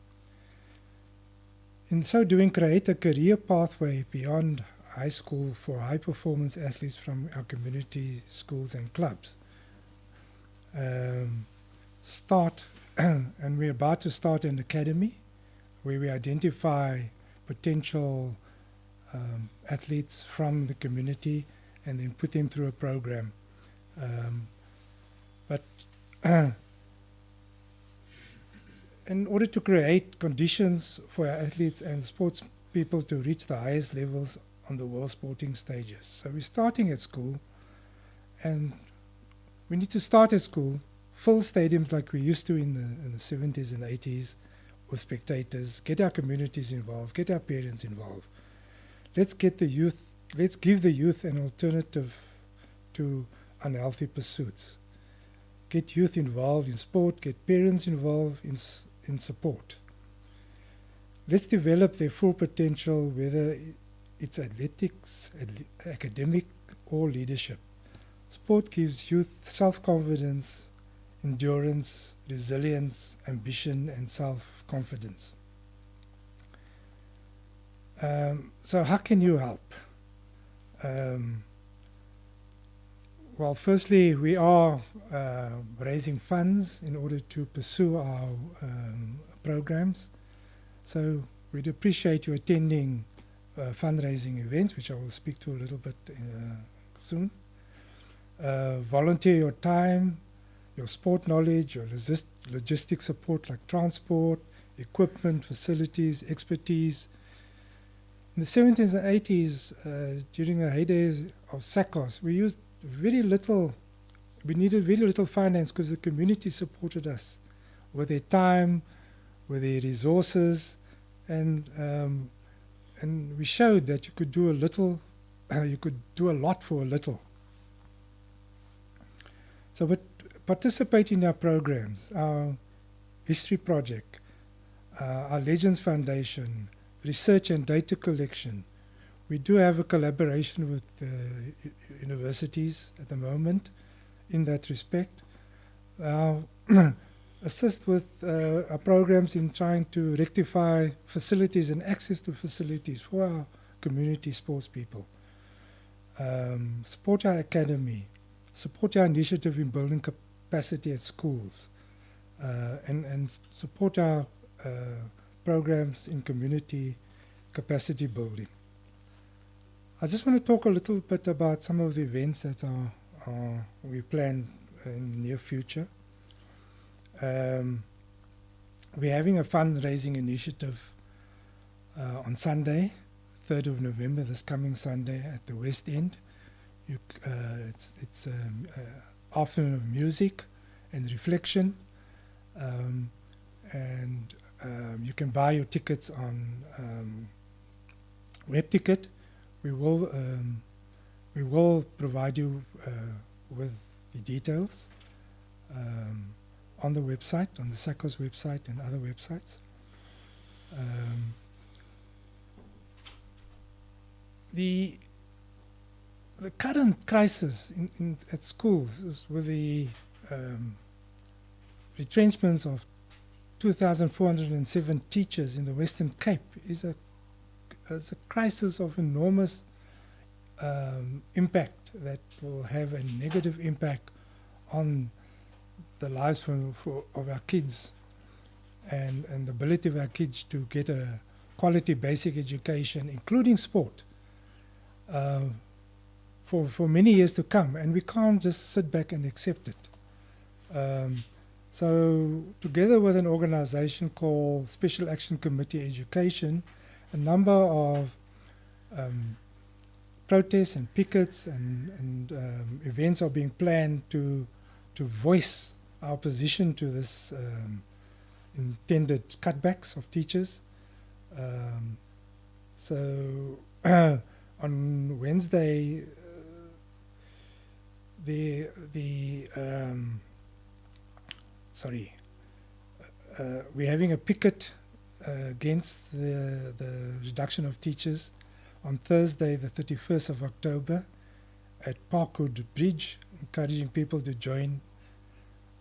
In so doing, create a career pathway beyond high school for high-performance athletes from our community schools and clubs. And we're about to start an academy where we identify potential athletes from the community and then put them through a program. But in order to create conditions for our athletes and sports people to reach the highest levels on the world sporting stages. So we're starting at school, and we need to start at school, full stadiums like we used to in the 70s and 80s with spectators, get our communities involved, get our parents involved. Let's give the youth an alternative to unhealthy pursuits. Get youth involved in sport, get parents involved in support. Let's develop their full potential, whether it's athletics, academic, or leadership. Sport gives youth self-confidence, endurance, resilience, ambition, and self-confidence. So how can you help? Well, firstly, we are raising funds in order to pursue our programs. So we'd appreciate you attending fundraising events, which I will speak to a little bit soon. Volunteer your time, your sport knowledge, your logistic support like transport, equipment, facilities, expertise. In the 70s and 80s, during the heydays of SACOS, we used very little, we needed very little finance because the community supported us with their time, with their resources, and we showed that you could do a little, you could do a lot for a little. So but participate in our programs, our history project, our Legends Foundation, research and data collection. We do have a collaboration with universities at the moment in that respect. Assist with our programs in trying to rectify facilities and access to facilities for our community sports people. Support our academy, support our initiative in building capacity at schools, and support our programs in community capacity building. I just want to talk a little bit about some of the events that we plan in the near future. We're having a fundraising initiative on Sunday, 3rd of November, this coming Sunday at the West End. It's afternoon of music and reflection, and you can buy your tickets on WebTicket. We will provide you with the details. on the website, on the SACOS website and other websites. The current crisis at schools is with the retrenchments of 2,407 teachers in the Western Cape is a crisis of enormous impact that will have a negative impact on the lives of our kids and the ability of our kids to get a quality basic education, including sport, for many years to come. And we can't just sit back and accept it. So together with an organization called Special Action Committee Education, a number of protests and pickets and events are being planned to voice our position to this intended cutbacks of teachers. So on Wednesday, we're having a picket against the reduction of teachers on Thursday, the 31st of October, at Parkwood Bridge, encouraging people to join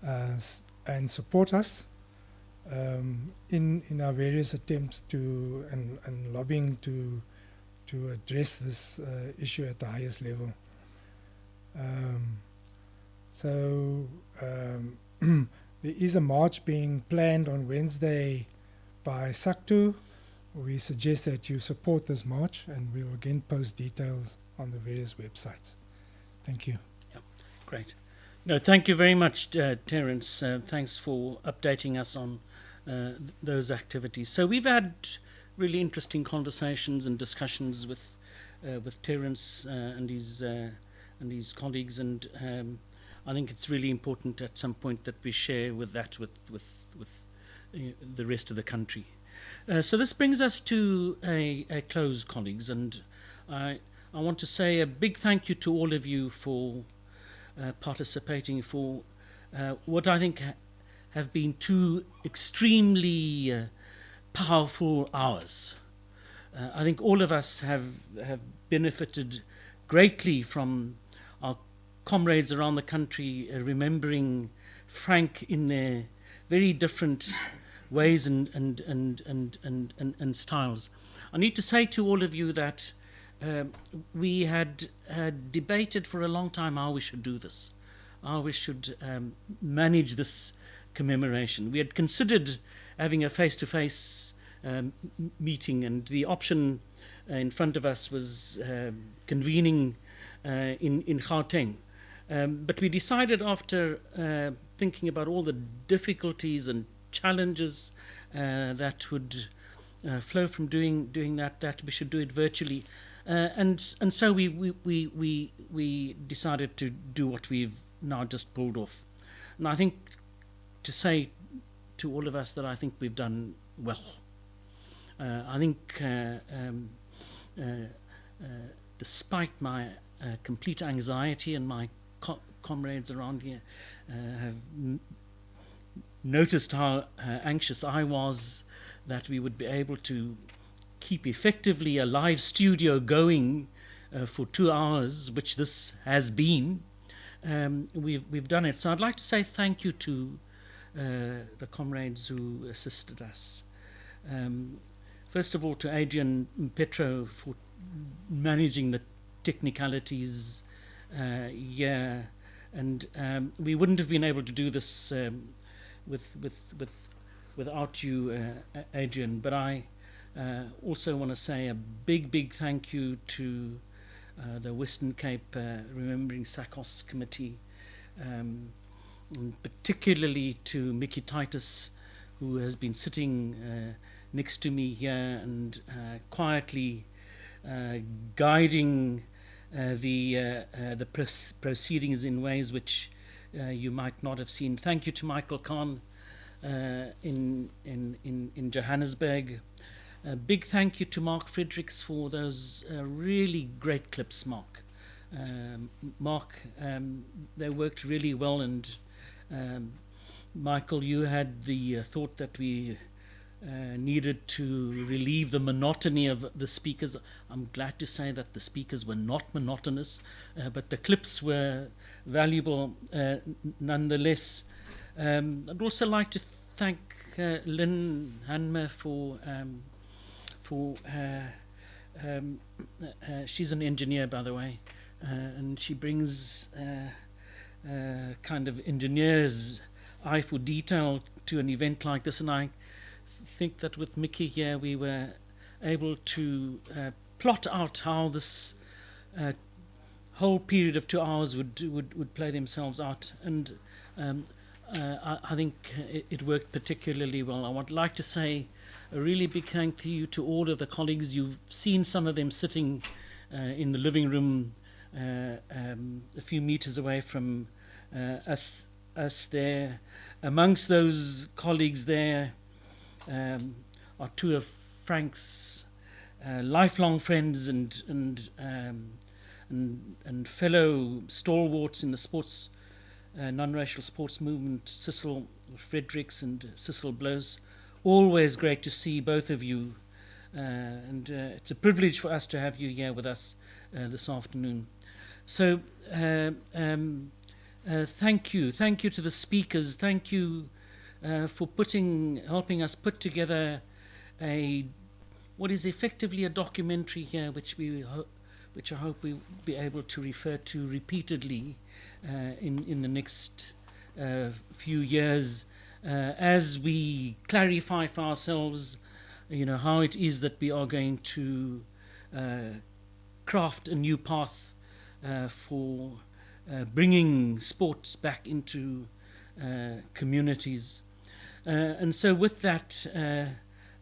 and support us in our various attempts to and lobbying to address this issue at the highest level. There is a march being planned on Wednesday by SACTU. We suggest that you support this march, and we will again post details on the various websites. Thank you. Yeah, great. No, thank you very much, Terence. Thanks for updating us on those activities. So we've had really interesting conversations and discussions with Terence and his colleagues, and I think it's really important at some point that we share with the rest of the country. So this brings us to a close, colleagues, and I want to say a big thank you to all of you for participating, for what I think have been two extremely powerful hours. I think all of us have benefited greatly from our comrades around the country remembering Frank in their very different ways and styles. I need to say to all of you that we had debated for a long time how we should do this, how we should manage this commemoration. We had considered having a face-to-face meeting, and the option in front of us was convening in Gauteng. But we decided, after thinking about all the difficulties and challenges that would flow from doing that we should do it virtually, and so we decided to do what we've now just pulled off. And I think to say to all of us that I think we've done well. I think despite my complete anxiety, and my comrades around here have noticed how anxious I was that we would be able to keep effectively a live studio going for 2 hours, which this has been. We've done it. So I'd like to say thank you to the comrades who assisted us. First of all, to Adrian Petro for managing the technicalities and we wouldn't have been able to do this without you, Adrian. But I also want to say a big thank you to the Western Cape Remembering SACOS Committee, and particularly to Mickey Titus, who has been sitting next to me here and quietly guiding the proceedings in ways which you might not have seen. Thank you to Michael Khan in Johannesburg. A big thank you to Mark Fredericks for those really great clips, Mark. Mark, they worked really well, and Michael, you had the thought that we needed to relieve the monotony of the speakers. I'm glad to say that the speakers were not monotonous, but the clips were valuable nonetheless. I'd also like to thank Lynn Hanmer for she's an engineer, by the way, and she brings kind of engineer's eye for detail to an event like this, and I think that with Mickey here we were able to plot out how this whole period of 2 hours would play themselves out, and I think it worked particularly well. I would like to say a really big thank you to all of the colleagues. You've seen some of them sitting in the living room a few meters away from us there. Amongst those colleagues there are two of Frank's lifelong friends and fellow stalwarts in the sports non-racial sports movement, Basil Fbres and Basil Brown. Always great to see both of you, and it's a privilege for us to have you here with us this afternoon. So thank you to the speakers. Thank you for helping us put together what is effectively a documentary here, which I hope we'll be able to refer to repeatedly in the next few years, as we clarify for ourselves, how it is that we are going to craft a new path for bringing sports back into communities. And so with that,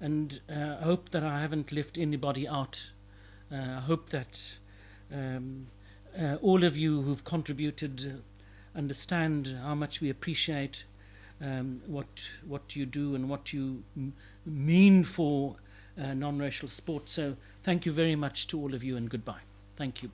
and I hope that I haven't left anybody out. I hope that all of you who've contributed understand how much we appreciate what you do and what you mean for non-racial sport. So thank you very much to all of you, and goodbye. Thank you.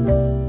you.